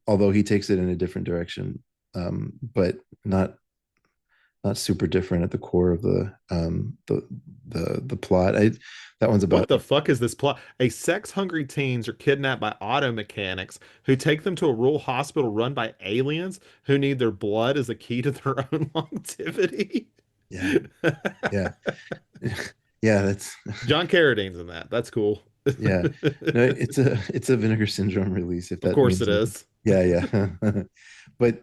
although he takes it in a different direction, but not not super different at the core of the plot. That one's What about the fuck is this plot? A sex-hungry teens are kidnapped by auto mechanics who take them to a rural hospital run by aliens who need their blood as a key to their own longevity. yeah, yeah, yeah. That's John Carradine's in that. That's cool. yeah. No, it's a Vinegar Syndrome release, if Of that course means it anything. is. Yeah, yeah. But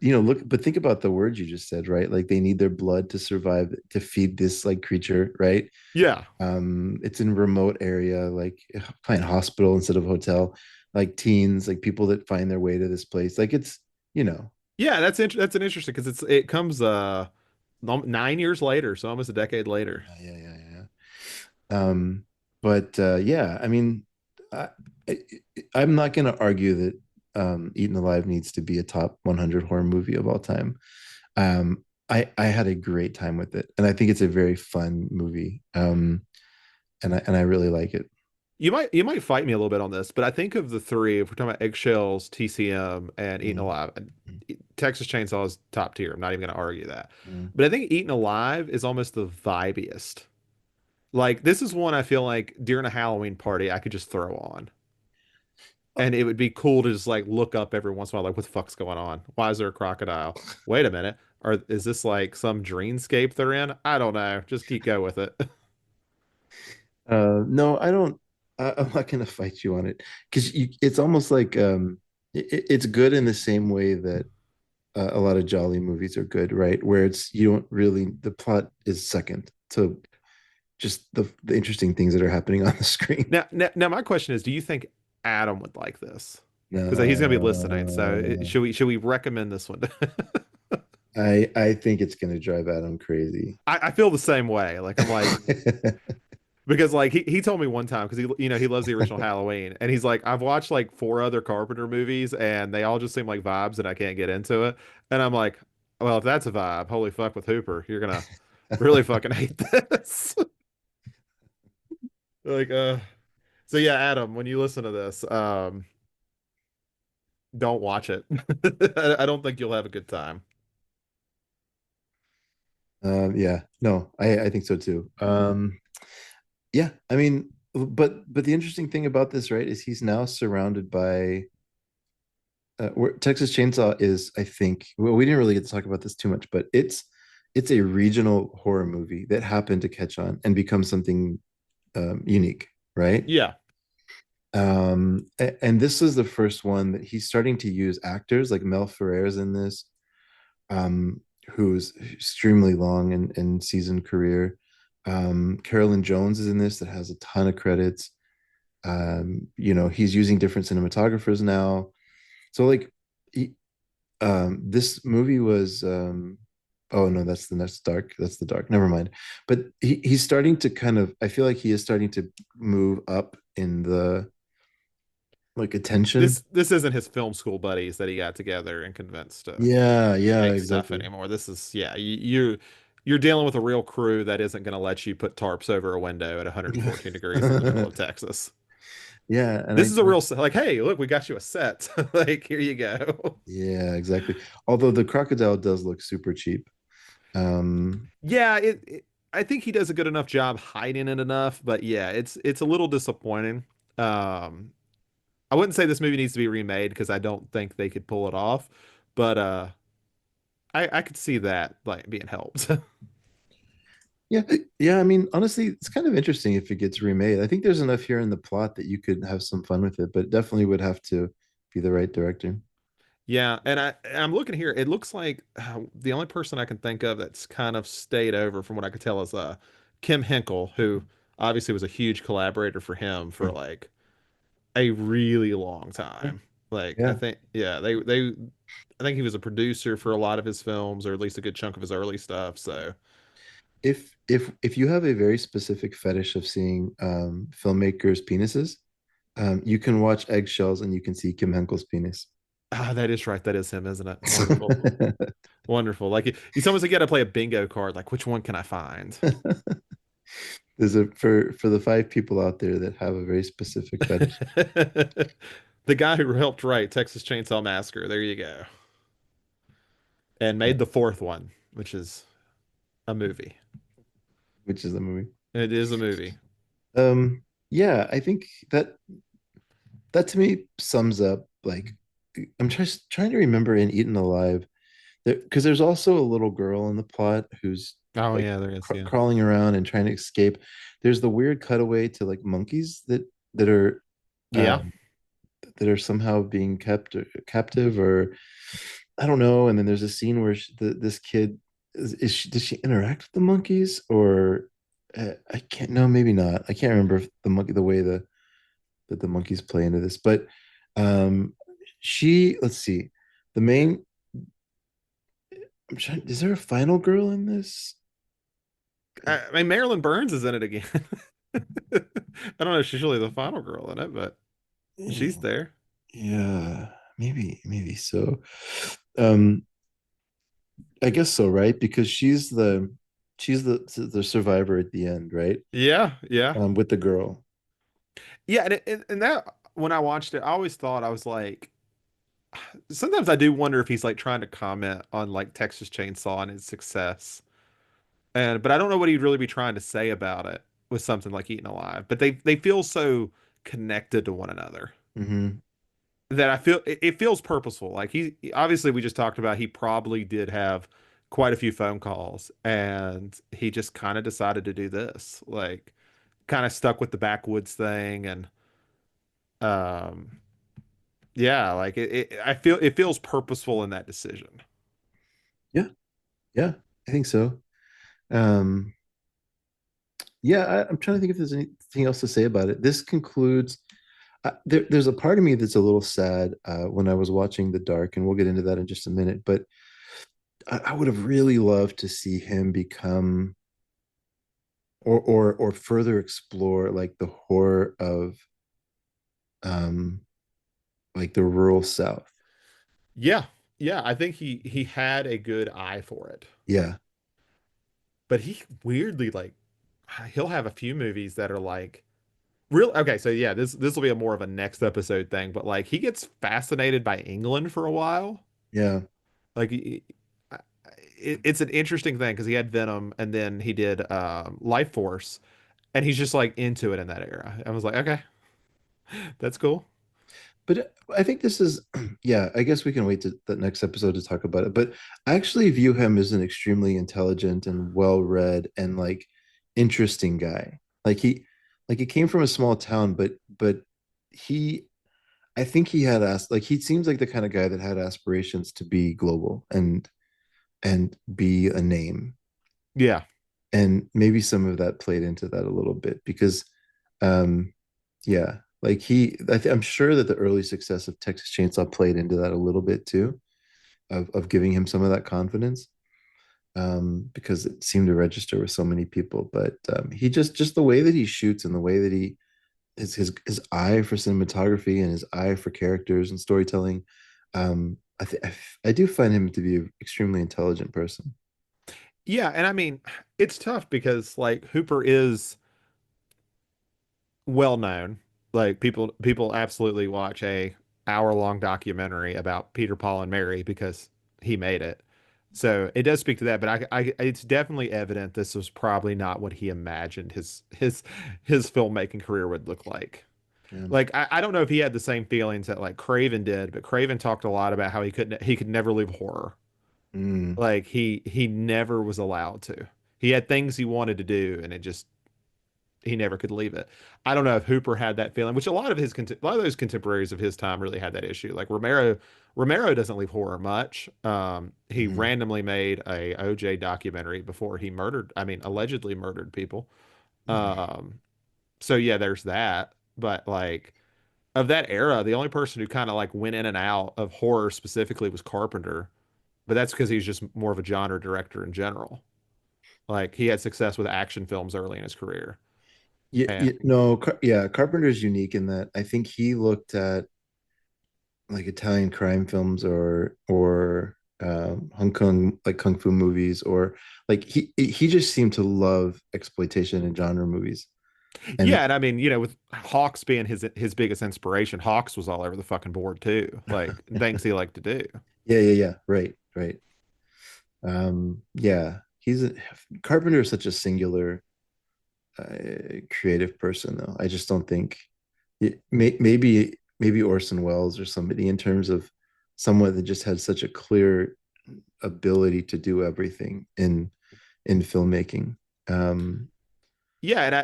but think about the words you just said, right? Like they need their blood to survive, to feed this like creature, right? Yeah. It's in remote area, like playing hospital instead of hotel, like teens, like people that find their way to this place. Like it's, you know, Yeah, that's an interesting because it comes 9 years later, so almost a decade later. yeah, yeah, yeah, yeah. But yeah, I mean, I, I, I'm not going to argue that Eaten Alive needs to be a top 100 horror movie of all time. I had a great time with it, and I think it's a very fun movie. And I really like it. You might fight me a little bit on this, but I think of the three, if we're talking about Eggshells, TCM, and Eaten Mm, Alive, Texas Chainsaw is top tier. I'm not even going to argue that. mm. But I think Eaten Alive is almost the vibiest. Like this is one I feel like during a Halloween party I could just throw on. And it would be cool to just like look up every once in a while, like what the fuck's going on? Why is there a crocodile? Wait a minute. Or is this like some dreamscape they're in? I don't know. Just keep go with it. No, I don't. I'm not going to fight you on it because it's almost like it's good in the same way that a lot of Jolly movies are good, right? Where it's you don't really the plot is second to just the interesting things that are happening on the screen. Now, my question is, do you think Adam would like this? Because he's gonna be listening. So No, should we recommend this one? I think it's going to drive Adam crazy. I feel the same way. Like I'm like because like he told me one time because he loves the original Halloween and he's like I've watched like four other Carpenter movies and they all just seem like vibes and I can't get into it. And I'm like, well, if that's a vibe, holy fuck with Hooper, you're gonna really fucking hate this. Like so yeah, Adam, when you listen to this, don't watch it. I don't think you'll have a good time. Yeah, no, I think so too. Yeah, I mean, but the interesting thing about this, right, is he's now surrounded by where Texas Chainsaw is, I think. Well, we didn't really get to talk about this too much, but it's a regional horror movie that happened to catch on and become something unique, right? Yeah. And this is the first one that he's starting to use actors like Mel Ferrer's in this, who's extremely long and seasoned career. Carolyn Jones is in this that has a ton of credits. He's using different cinematographers now. So like this movie was oh no, that's the dark. Never mind. But he's starting to kind of I feel like he is starting to move up in the like attention. This isn't his film school buddies that he got together and convinced to Yeah, yeah, make stuff exactly. anymore. This is yeah, you're dealing with a real crew that isn't going to let you put tarps over a window at 114 degrees in the middle of Texas. Yeah, and This is a real like, hey, look, we got you a set. Like, here you go. yeah, exactly. Although the crocodile does look super cheap. Yeah, I think he does a good enough job hiding it enough, but yeah, it's a little disappointing. Um, I wouldn't say this movie needs to be remade because I don't think they could pull it off, but I could see that like being helped. Yeah, yeah. I mean, honestly, it's kind of interesting if it gets remade. I think there's enough here in the plot that you could have some fun with it, but it definitely would have to be the right director. Yeah, and I'm looking here. It looks like the only person I can think of that's kind of stayed over from what I could tell is Kim Henkel, who obviously was a huge collaborator for him for Yeah, like a really long yeah, time. Like I yeah. think yeah, they I think he was a producer for a lot of his films or at least a good chunk of his early stuff. So If you have a very specific fetish of seeing filmmakers' penises, you can watch Eggshells and you can see Kim Henkel's penis. that is right. That is him, isn't it? Wonderful. Wonderful. Like it's almost like you got to play a bingo card. Like which one can I find? There's a for the five people out there that have a very specific fetish. The guy who helped write Texas Chainsaw Massacre. There you go. And Yeah. made the fourth one, which is a movie. which is the movie. It is a movie. Yeah, I think that to me sums up like I'm trying to remember in Eaten Alive because there's also a little girl in the plot who's Oh like yeah, there is. Yeah. crawling around and trying to escape. There's the weird cutaway to like monkeys that are Yeah. um, that are somehow being kept captive or I don't know. And then there's a scene where this kid is she, does she interact with the monkeys or I can't no maybe not. I can't remember if the monkey the way that the monkeys play into this, but um she let's see the main I'm trying is there a final girl in this? I mean, Marilyn Burns is in it again. I don't know if she's really the final girl in it, but she's there. Yeah, maybe so. Um, I guess so, right? Because she's the survivor at the end, right? Yeah, yeah, With the girl. yeah. And that when I watched it, I always thought I was like, sometimes I do wonder if he's like trying to comment on like Texas Chainsaw and its success, and but I don't know what he'd really be trying to say about it with something like Eaten Alive. But they feel so connected to one another Hmm. that I feel it feels purposeful. Like he obviously we just talked about he probably did have quite a few phone calls and he just kind of decided to do this. Like kind of stuck with the backwoods thing and um yeah, like I feel it feels purposeful in that decision. Yeah, yeah, I think so. Um, yeah, I'm trying to think if there's anything else to say about it. This concludes. There's a part of me that's a little sad when I was watching The Dark, and we'll get into that in just a minute. But I would have really loved to see him become or further explore like the horror of um like the rural South. Yeah. Yeah, I think he had a good eye for it. Yeah, But he weirdly like he'll have a few movies that are like real okay, so yeah, this will be a more of a next episode thing, but like he gets fascinated by England for a while. yeah. Like it's an interesting thing because he had Venom and then he did Life Force and he's just like into it in that era. I was like, okay, that's cool. But I think this is, yeah, I guess we can wait to the next episode to talk about it. But I actually view him as an extremely intelligent and well-read and like interesting guy. Like he came from a small town, but he, I think he had like he seems like the kind of guy that had aspirations to be global and be a name. Yeah. And maybe some of that played into that a little bit because um yeah like I'm sure that the early success of Texas Chainsaw played into that a little bit too of giving him some of that confidence because it seemed to register with so many people but he just the way that he shoots and the way that he his eye for cinematography and his eye for characters and storytelling I do find him to be an extremely intelligent person. Yeah, and I mean, it's tough because like Hooper is well known. Like people absolutely watch a hour-long documentary about Peter, Paul, and Mary because he made it. So it does speak to that, but it's definitely evident this was probably not what he imagined his filmmaking career would look like. Yeah. Like I don't know if he had the same feelings that like Craven did, but Craven talked a lot about how he could never leave horror. Mm, Like he never was allowed to. He had things he wanted to do, and it just he never could leave it. I don't know if Hooper had that feeling, which a lot of a lot of those contemporaries of his time really had that issue. Like Romero doesn't leave horror much. He mm, randomly made a OJ documentary before he murdered, I mean, allegedly murdered people. Um, so yeah, there's that. But like of that era, the only person who kind of like went in and out of horror specifically was Carpenter. But that's because he's just more of a genre director in general. Like he had success with action films early in his career. yeah, And no, yeah, Carpenter's unique in that I think he looked at like Italian crime films or Hong Kong like kung fu movies or like he just seemed to love exploitation and genre movies. And yeah, and I mean, you know, with Hawks being his biggest inspiration, Hawks was all over the fucking board too. Like things he liked to do. yeah, right, right. Yeah, he's a Carpenter is such a singular creative person, though. I just don't think maybe Orson Welles or somebody in terms of someone that just had such a clear ability to do everything in filmmaking. Um, Yeah,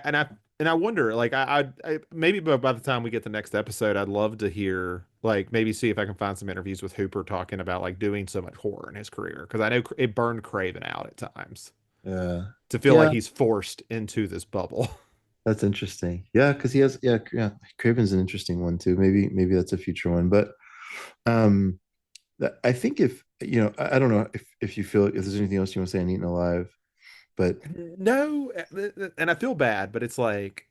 and I wonder, like, I maybe by the time we get the next episode, I'd love to hear, like, maybe see if I can find some interviews with Hooper talking about like doing so much horror in his career, because I know it burned Craven out at times to feel like yeah, he's forced into this bubble. that's interesting. Yeah, because he has yeah, Craven's an interesting one too. Maybe that's a future one, but um, I think if I don't know if you feel if there's anything else you want to say on Eaten Alive, but No, and I feel bad, but it's like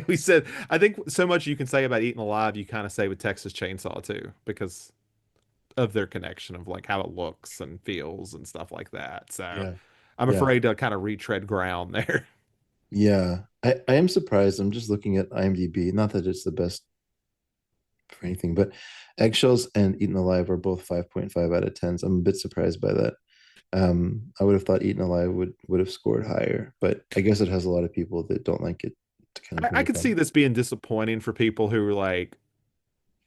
we said, I think so much you can say about Eaten Alive, you kind of say with Texas Chainsaw too, because of their connection of like how it looks and feels and stuff like that. So yeah, I'm yeah, afraid to kind of retread ground there. yeah. I am surprised. I'm just looking at IMDb. Not that it's the best for anything, but Eggshells and Eaten Alive are both 5.5 out of 10. So I'm a bit surprised by that. I would have thought Eaten Alive would have scored higher, but I guess it has a lot of people that don't like it kind of I coming could see from. this being disappointing for people who were like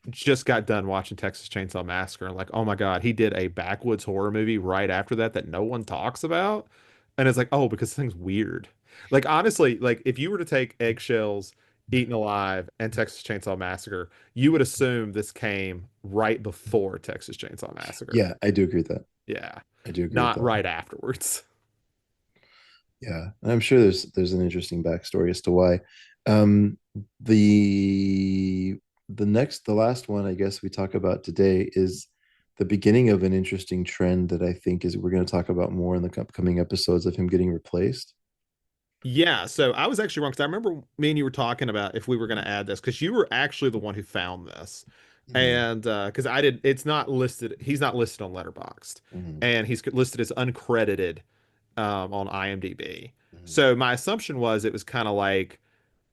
just got done watching Texas Chainsaw Massacre and like, oh my God, he did a backwoods horror movie right after that that no one talks about. And it's like, oh, because this thing's weird. Like honestly, like if you were to take Eggshells, Eaten Alive, and Texas Chainsaw Massacre, you would assume this came right before Texas Chainsaw Massacre. Yeah, I do agree with that. Yeah. I do agree with Not that. right afterwards. Yeah, and I'm sure there's an interesting backstory as to why. Um, the the last one I guess we talk about today is the beginning of an interesting trend that I think is we're going to talk about more in the upcoming episodes of him getting replaced. Yeah, so I was actually wrong because I remember me and you were talking about if we were going to add this because you were actually the one who found this, Mhm, and because I did, it's not listed. He's not listed on Letterboxd, mhm, and he's listed as uncredited on IMDb. mhm, So my assumption was it was kind of like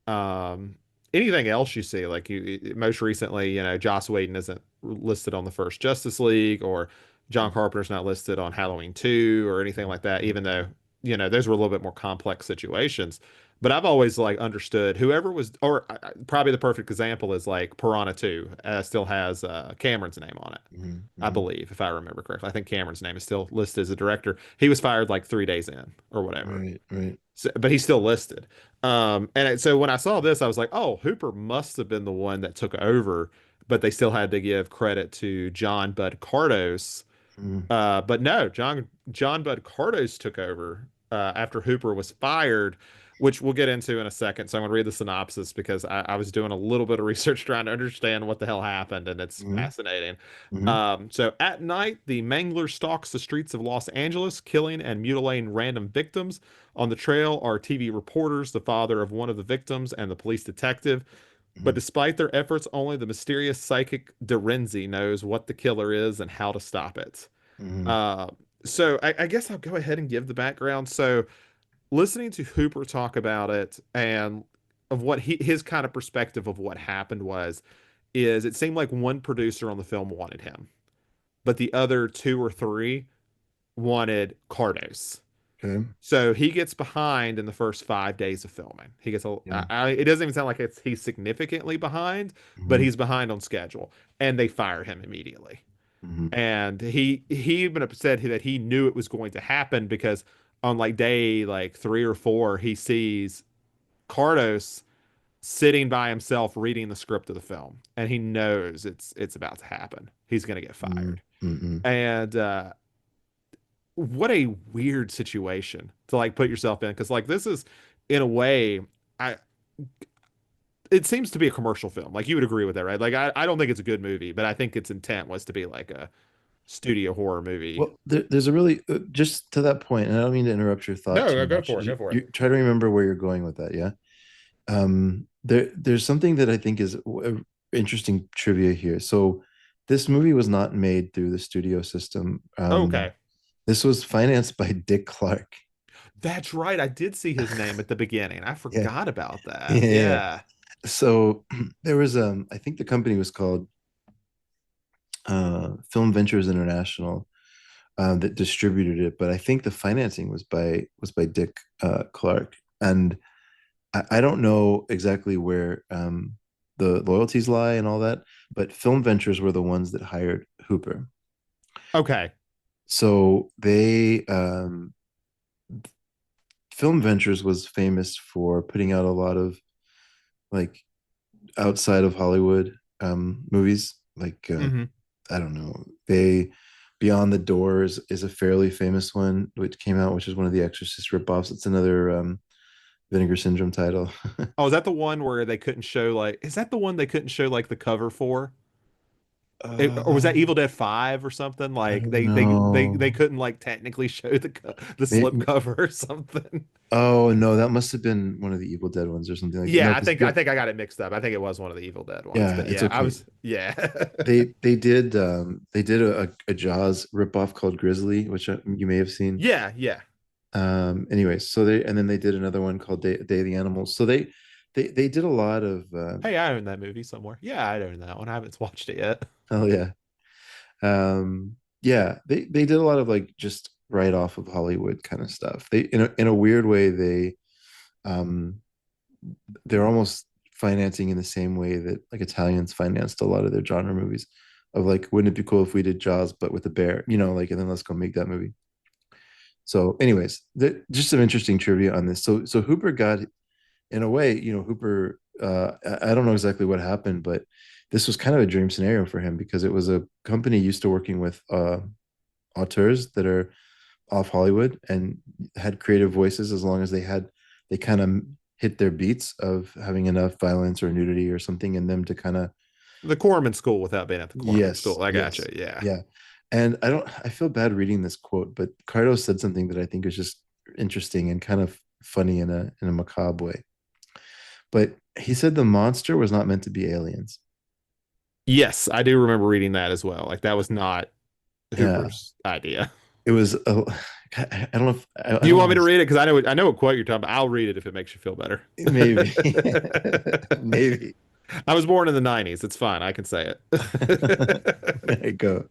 um, anything else you see, like you most recently, Joss Whedon isn't listed on the first Justice League, or John mhm, Carpenter's not listed on Halloween 2 or anything like that, even though, those were a little bit more complex situations. But I've always like understood whoever was, or probably the perfect example is like Piranha 2 still has Cameron's name on it. mhm, I mhm. believe, if I remember correctly. I think Cameron's name is still listed as a director. He was fired like 3 days in or whatever. Right, right. So, but he's still listed. So when I saw this, I was like, oh, Hooper must have been the one that took over, but they still had to give credit to John Bud Cardos. Mhm, But no, John Bud Cardos took over after Hooper was fired, which we'll get into in a second. So I'm going to read the synopsis because I was doing a little bit of research trying to understand what the hell happened, and it's mhm, fascinating. mhm, So at night, the Mangler stalks the streets of Los Angeles, killing and mutilating random victims. On the trail are TV reporters, the father of one of the victims, and the police detective. But mhm, despite their efforts, only the mysterious psychic Dorenzi knows what the killer is and how to stop it. mhm, Uh, so I guess I'll go ahead and give the background. So listening to Hooper talk about it and of what his kind of perspective of what happened was, is it seemed like one producer on the film wanted him, but the other two or three wanted Cardos. okay. So he gets behind in the first 5 days of filming. He gets Yeah. it doesn't even sound like he's significantly behind, but Mhm, he's behind on schedule, and they fire him immediately. mhm, And he even said that he knew it was going to happen because on like day like 3 or 4, he sees Cardos sitting by himself reading the script of the film, and he knows it's about to happen. He's gonna get mhm, fired. mhm. And what a weird situation to like put yourself in, because like this is in a way, I it seems to be a commercial film. Like you would agree with that, right? Like I don't think it's a good movie, but I think its intent was to be like a studio horror movie. Well, there's a really just to that point, and I don't mean to interrupt your thought No, too go much. for it. Go for it. You try to remember where you're going with that, yeah. There's something that I think is interesting trivia here. So, this movie was not made through the studio system. Okay. This was financed by Dick Clark. That's right. I did see his name at the beginning. I Yeah, forgot about that. yeah. Yeah. So there was I think the company was called Film Ventures International, that distributed it, but I think the financing was by Dick Clark, and I don't know exactly where the loyalties lie and all that, but Film Ventures were the ones that hired Hooper. Okay. So they Film Ventures was famous for putting out a lot of like outside of Hollywood movies. Like Hmm. I don't know, they Beyond the Doors is a fairly famous one which came out, which is one of the Exorcist ripoffs. It's another Vinegar Syndrome title. Oh, is that the one where they couldn't show like, is that the one they couldn't show like the cover for? Or was that Evil um, Dead 5 or something? I Like don't know. they couldn't like technically show the slip Maybe, cover or something. oh no, that must have been one of the Evil Dead ones or something like that. No, Yeah, because I think I got it mixed up. I think it was one of the Evil Dead ones. yeah, But it's yeah, I okay. was yeah. They did a Jaws ripoff called Grizzly, which you may have seen. Yeah, yeah. Anyways, so they and then they did another one called Day of the Animals. So they did a lot of Hey, I own that movie somewhere. Yeah, I own that one. I haven't watched it yet. oh yeah. Yeah, they did a lot of like just right off of Hollywood kind of stuff. They in a weird way um they're almost financing in the same way that like Italians financed a lot of their genre movies of like, wouldn't it be cool if we did Jaws but with a bear, like, and then let's go make that movie. So, anyways, just some interesting trivia on this. So Hooper got, in a way, Hooper. I don't know exactly what happened, but this was kind of a dream scenario for him because it was a company used to working with auteurs that are off Hollywood and had creative voices as long as they kind of hit their beats of having enough violence or nudity or something in them to kind of The Corman School without being at the Corman yes, School. I gotcha. yes, Yeah. yeah. And I feel bad reading this quote, but Cardo said something that I think is just interesting and kind of funny in a macabre way. But he said the monster was not meant to be aliens. Yes, I do remember reading that as well. Like that was not Yeah, Hooper's idea. it was. I don't know if Do I you don't want me want to to read it? Because I know what quote you're talking about. I'll read it if it makes you feel better. maybe maybe. I was born in the 90s. It's fine. I can say it. There you go.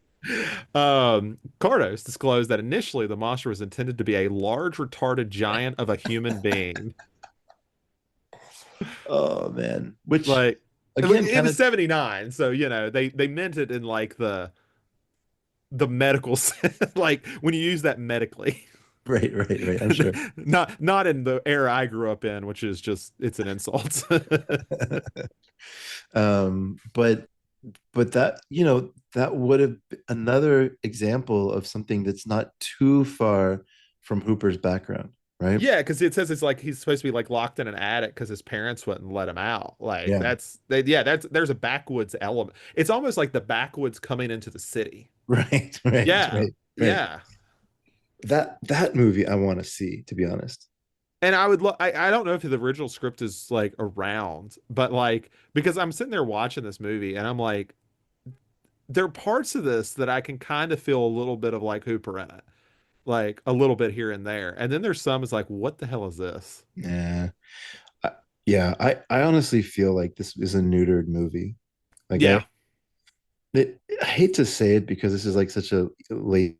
Cardos disclosed that initially the monster was intended to be a large, retarded giant of a human being. Oh man, which Like, I mean, again it kind was of 79, so they meant it in like the medical sense, like when you use that medically. right. I'm sure. Not in the era I grew up in, which is just it's an insult. But that that would have been another example of something that's not too far from Hooper's background, right? Yeah, because it says it's like he's supposed to be like locked in an attic because his parents wouldn't let him out. Like Yeah. that's there's a backwoods element. It's almost like the backwoods coming into the city. Yeah, Right. yeah. That movie I want to see, to be honest. And I don't know if the original script is like around, but like because I'm sitting there watching this movie and I'm like, there are parts of this that I can kind of feel a little bit of like Hooper in it, like a little bit here and there. And then there's some is like, what the hell is this? Yeah. I, yeah, I honestly feel like this is a neutered movie. Like Yeah. I hate to say it because this is like such a late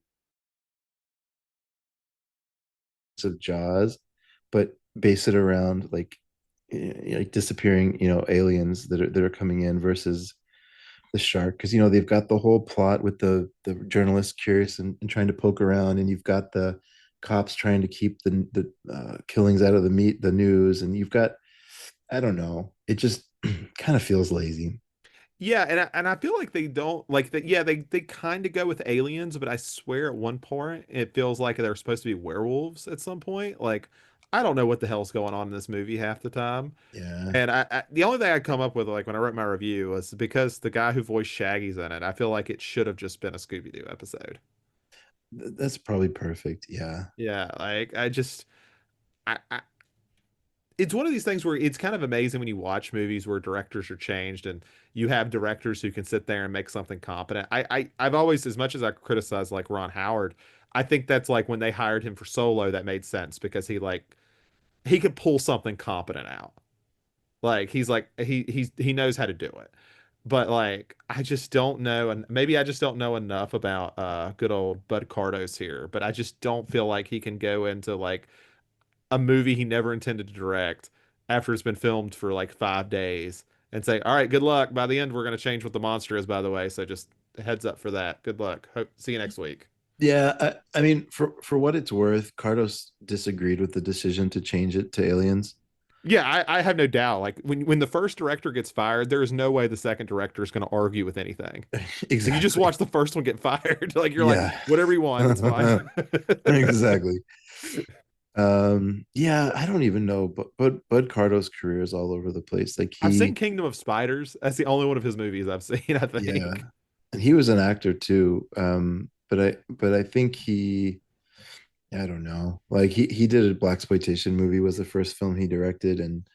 of Jaws, but base it around like disappearing, aliens that are coming in versus the shark, because they've got the whole plot with the journalist curious and trying to poke around, and you've got the cops trying to keep the killings out of the news, and you've got, I don't know, it just kind of feels lazy. Yeah, and I feel like they don't like that. Yeah, they kind of go with aliens, but I swear at one point it feels like they're supposed to be werewolves at some point. Like I don't know what the hell's going on in this movie half the time. Yeah, And the only thing I come up with like when I wrote my review was because the guy who voiced Shaggy's in it. I feel like it should have just been a Scooby-Doo episode. that's probably perfect. Yeah. Yeah, like I it's one of these things where it's kind of amazing when you watch movies where directors are changed and you have directors who can sit there and make something competent. I've always, as much as I criticize like Ron Howard, I think that's like when they hired him for Solo, that made sense because he could pull something competent out. Like he's like he knows how to do it. but like I just don't know, and maybe I just don't know enough about good old Bud Cardos here, but I just don't feel like he can go into like a movie he never intended to direct after it's been filmed for like 5 days and say, "All right, good luck. By the end, we're going to change what the monster is, by the way. So just a heads up for that. Good luck. Hope see you next week." Yeah, I mean, for what it's worth, Cardos disagreed with the decision to change it to aliens. Yeah, I have no doubt. Like when the first director gets fired, there is no way the second director is going to argue with anything. Like you just Exactly. watch the first one get fired. Like you're like, Yeah. whatever you want, it's fine. Exactly. Yeah, I don't even know, but Bud Cardo's career is all over the place. Like I've seen he, Kingdom of Spiders. That's the only one of his movies I've seen, I yeah, think. and he was an actor too. But I think he, I don't know, like he did a black exploitation movie was the first film he directed, and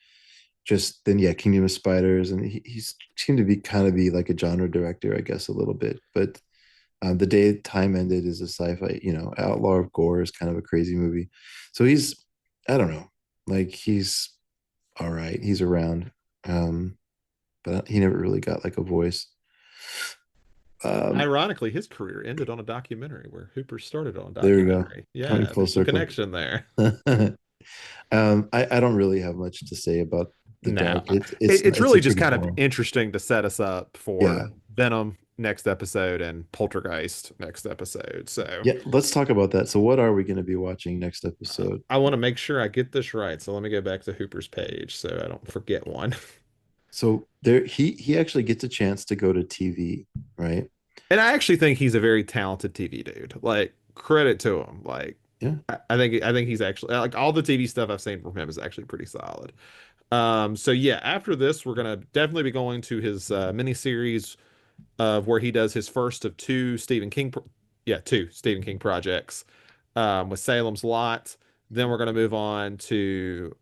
just then yeah, Kingdom of Spiders, and he's seemed to be kind of be like a genre director, I guess, a little bit. But The Day Time Ended is a sci-fi, Outlaw of Gore is kind of a crazy movie. So he's, I don't know, like he's all right. He's around, um, but he never really got like a voice. Um, Ironically, his career ended on a documentary where Hooper started on a there we go, documentary. coming Yeah, full there's some circle. connection there. I don't really have much to say about the No, dark. It's it's it's a really just pretty kind of boring. interesting to set us up for Yeah, Venom next episode and Poltergeist next episode. So yeah. Let's talk about that. So, what are we going to be watching next episode? I want to make sure I get this right. So let me go back to Hooper's page so I don't forget one. So there, he actually gets a chance to go to TV, right? And I actually think he's a very talented TV dude. Like credit to him. Like Yeah. I think he's actually like all the TV stuff I've seen from him is actually pretty solid. So yeah, after this, we're gonna definitely be going to his miniseries of where he does his first of two Stephen King projects with Salem's Lot. Then we're gonna move on to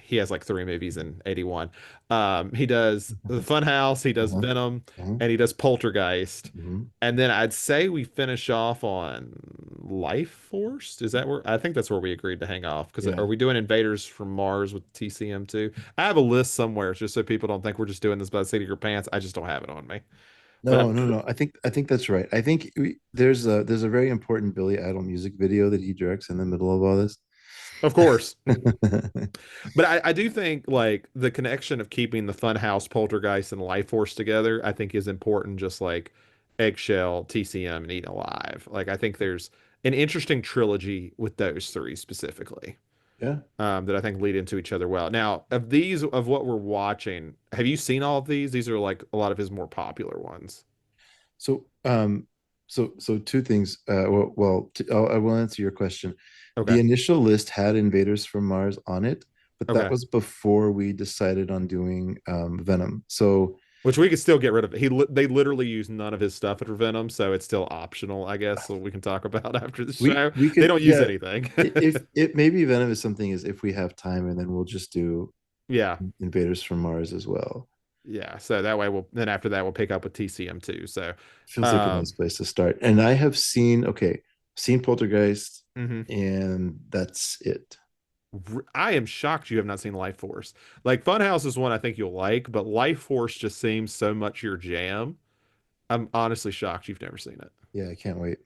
he has like three movies in 81. He does The Funhouse, he does Uh-huh. Venom, Uh-huh. and he does Poltergeist. Mhm. And then I'd say we finish off on Life Force. Is that where I think that's where we agreed to hang off? Because Yeah. are we doing Invaders from Mars with TCM too? I have a list somewhere just so people don't think we're just doing this by the seat of your pants. I just don't have it on me. But No, no, no. I think that's right. I think there's a very important Billy Idol music video that he directs in the middle of all this. of course, but I do think like the connection of keeping the Funhouse, Poltergeist, and Life Force together, I think is important. Just like Eggshell, TCM, and Eaten Alive. Like I think there's an interesting trilogy with those three specifically. Yeah. That I think lead into each other well. Now, of these, of what we're watching, have you seen all of these? These are like a lot of his more popular ones. So two things. I will answer your question. Okay. The initial list had Invaders from Mars on it, but that Okay. was before we decided on doing Venom. So Which we could still get rid of. They literally use none of his stuff for Venom, so it's still optional, I guess. So we can talk about after the show. we They could, don't use yeah. anything. If it maybe Venom is something is if we have time, and then we'll just do Yeah. Invaders from Mars as well. Yeah. So that way then after that we'll pick up with TCM too. So Feels like a nice um place to start. And I have seen Poltergeist, mhm. and that's it. I am shocked you have not seen Life Force. Like Funhouse is one I think you'll like, but Life Force just seems so much your jam. I'm honestly shocked you've never seen it. Yeah, I can't wait.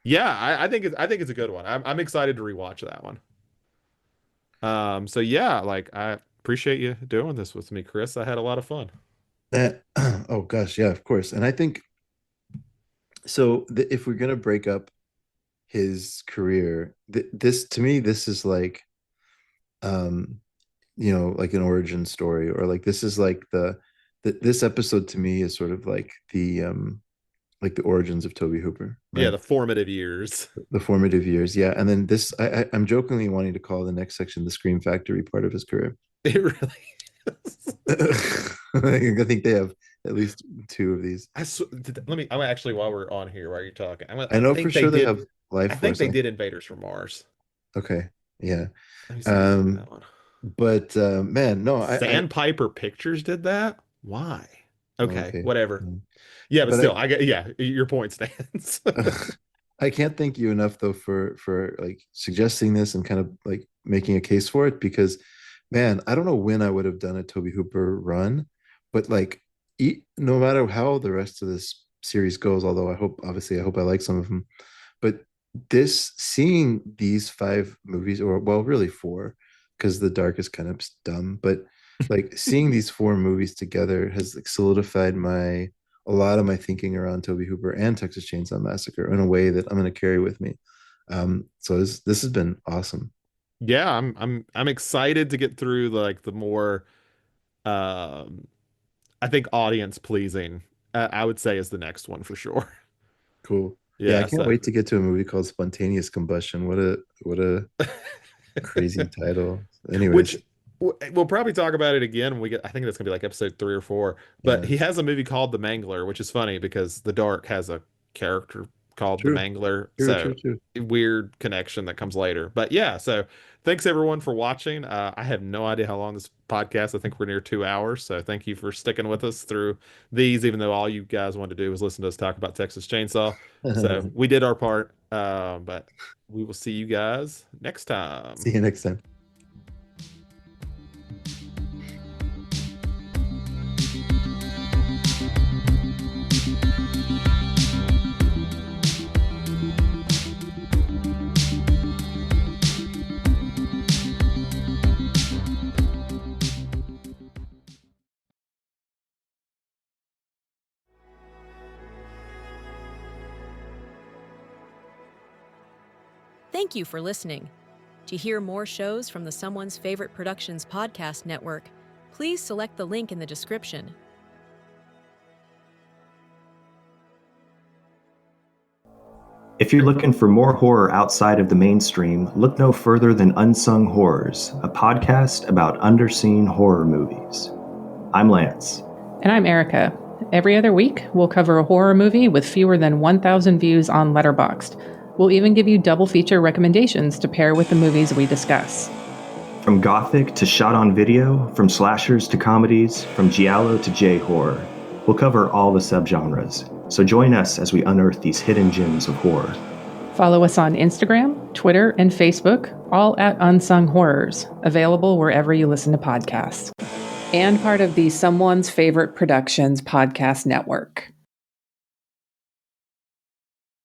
Yeah, I think it's a good one. I'm excited to rewatch that one. So yeah, like I appreciate you doing this with me, Chris. I had a lot of fun. That oh gosh, yeah, of course. And I think so. If we're gonna break up his career, this to me, this is like um, like an origin story, or like this is like this episode to me is sort of like the origins of Tobe Hooper, Yeah, right? the formative years. The formative years, yeah. And then this, I'm jokingly wanting to call the next section the Scream Factory part of his career. It really is. I think they have at least two of these. Let me. I'm actually while we're on here, while you're talking, I know for sure they have I Life think Force. they did Invaders from Mars. Okay, yeah. Let me see if I see Um, that one. but man, no, Sandpiper Pictures did that. Why? Okay, okay. whatever. Yeah, but But still, I get. Yeah, your point stands. I can't thank you enough though for like suggesting this and kind of like making a case for it, because man, I don't know when I would have done a Toby Hooper run, but like no matter how the rest of this series goes, although I hope I like some of them, but seeing these five movies, or well, really four, because The Dark is kind of dumb, but like seeing these four movies together has like solidified a lot of my thinking around Tobe Hooper and Texas Chainsaw Massacre in a way that I'm going to carry with me. So this has been awesome. Yeah, I'm excited to get through the more um I think audience pleasing, I would say, is the next one for sure. Cool. Yeah, I Yeah, can't so wait to get to a movie called Spontaneous Combustion. What a crazy title. which Anyways, we'll probably talk about it again when we get, I think that's gonna be like episode 3 or 4. But yeah, he has a movie called The Mangler, which is funny because The Dark has a character called The true, Mangler. true, So true. weird connection that comes later. But yeah, so thanks everyone for watching. I have no idea how long this podcast. I think we're near 2 hours. So thank you for sticking with us through these, even though all you guys wanted to do was listen to us talk about Texas Chainsaw. So we did our part. But we will see you guys next time. See you next time. Thank you for listening. To hear more shows from the Someone's Favorite Productions podcast network, please select the link in the description. If you're looking for more horror outside of the mainstream, look no further than Unsung Horrors, a podcast about underseen horror movies. I'm Lance. And I'm Erica. Every other week, we'll cover a horror movie with fewer than 1,000 views on Letterboxd. We'll even give you double feature recommendations to pair with the movies we discuss. From gothic to shot on video, from slashers to comedies, from giallo to J-horror, we'll cover all the subgenres. So join us as we unearth these hidden gems of horror. Follow us on Instagram, Twitter, and Facebook, all at Unsung Horrors, available wherever you listen to podcasts. And part of the Someone's Favorite Productions podcast network.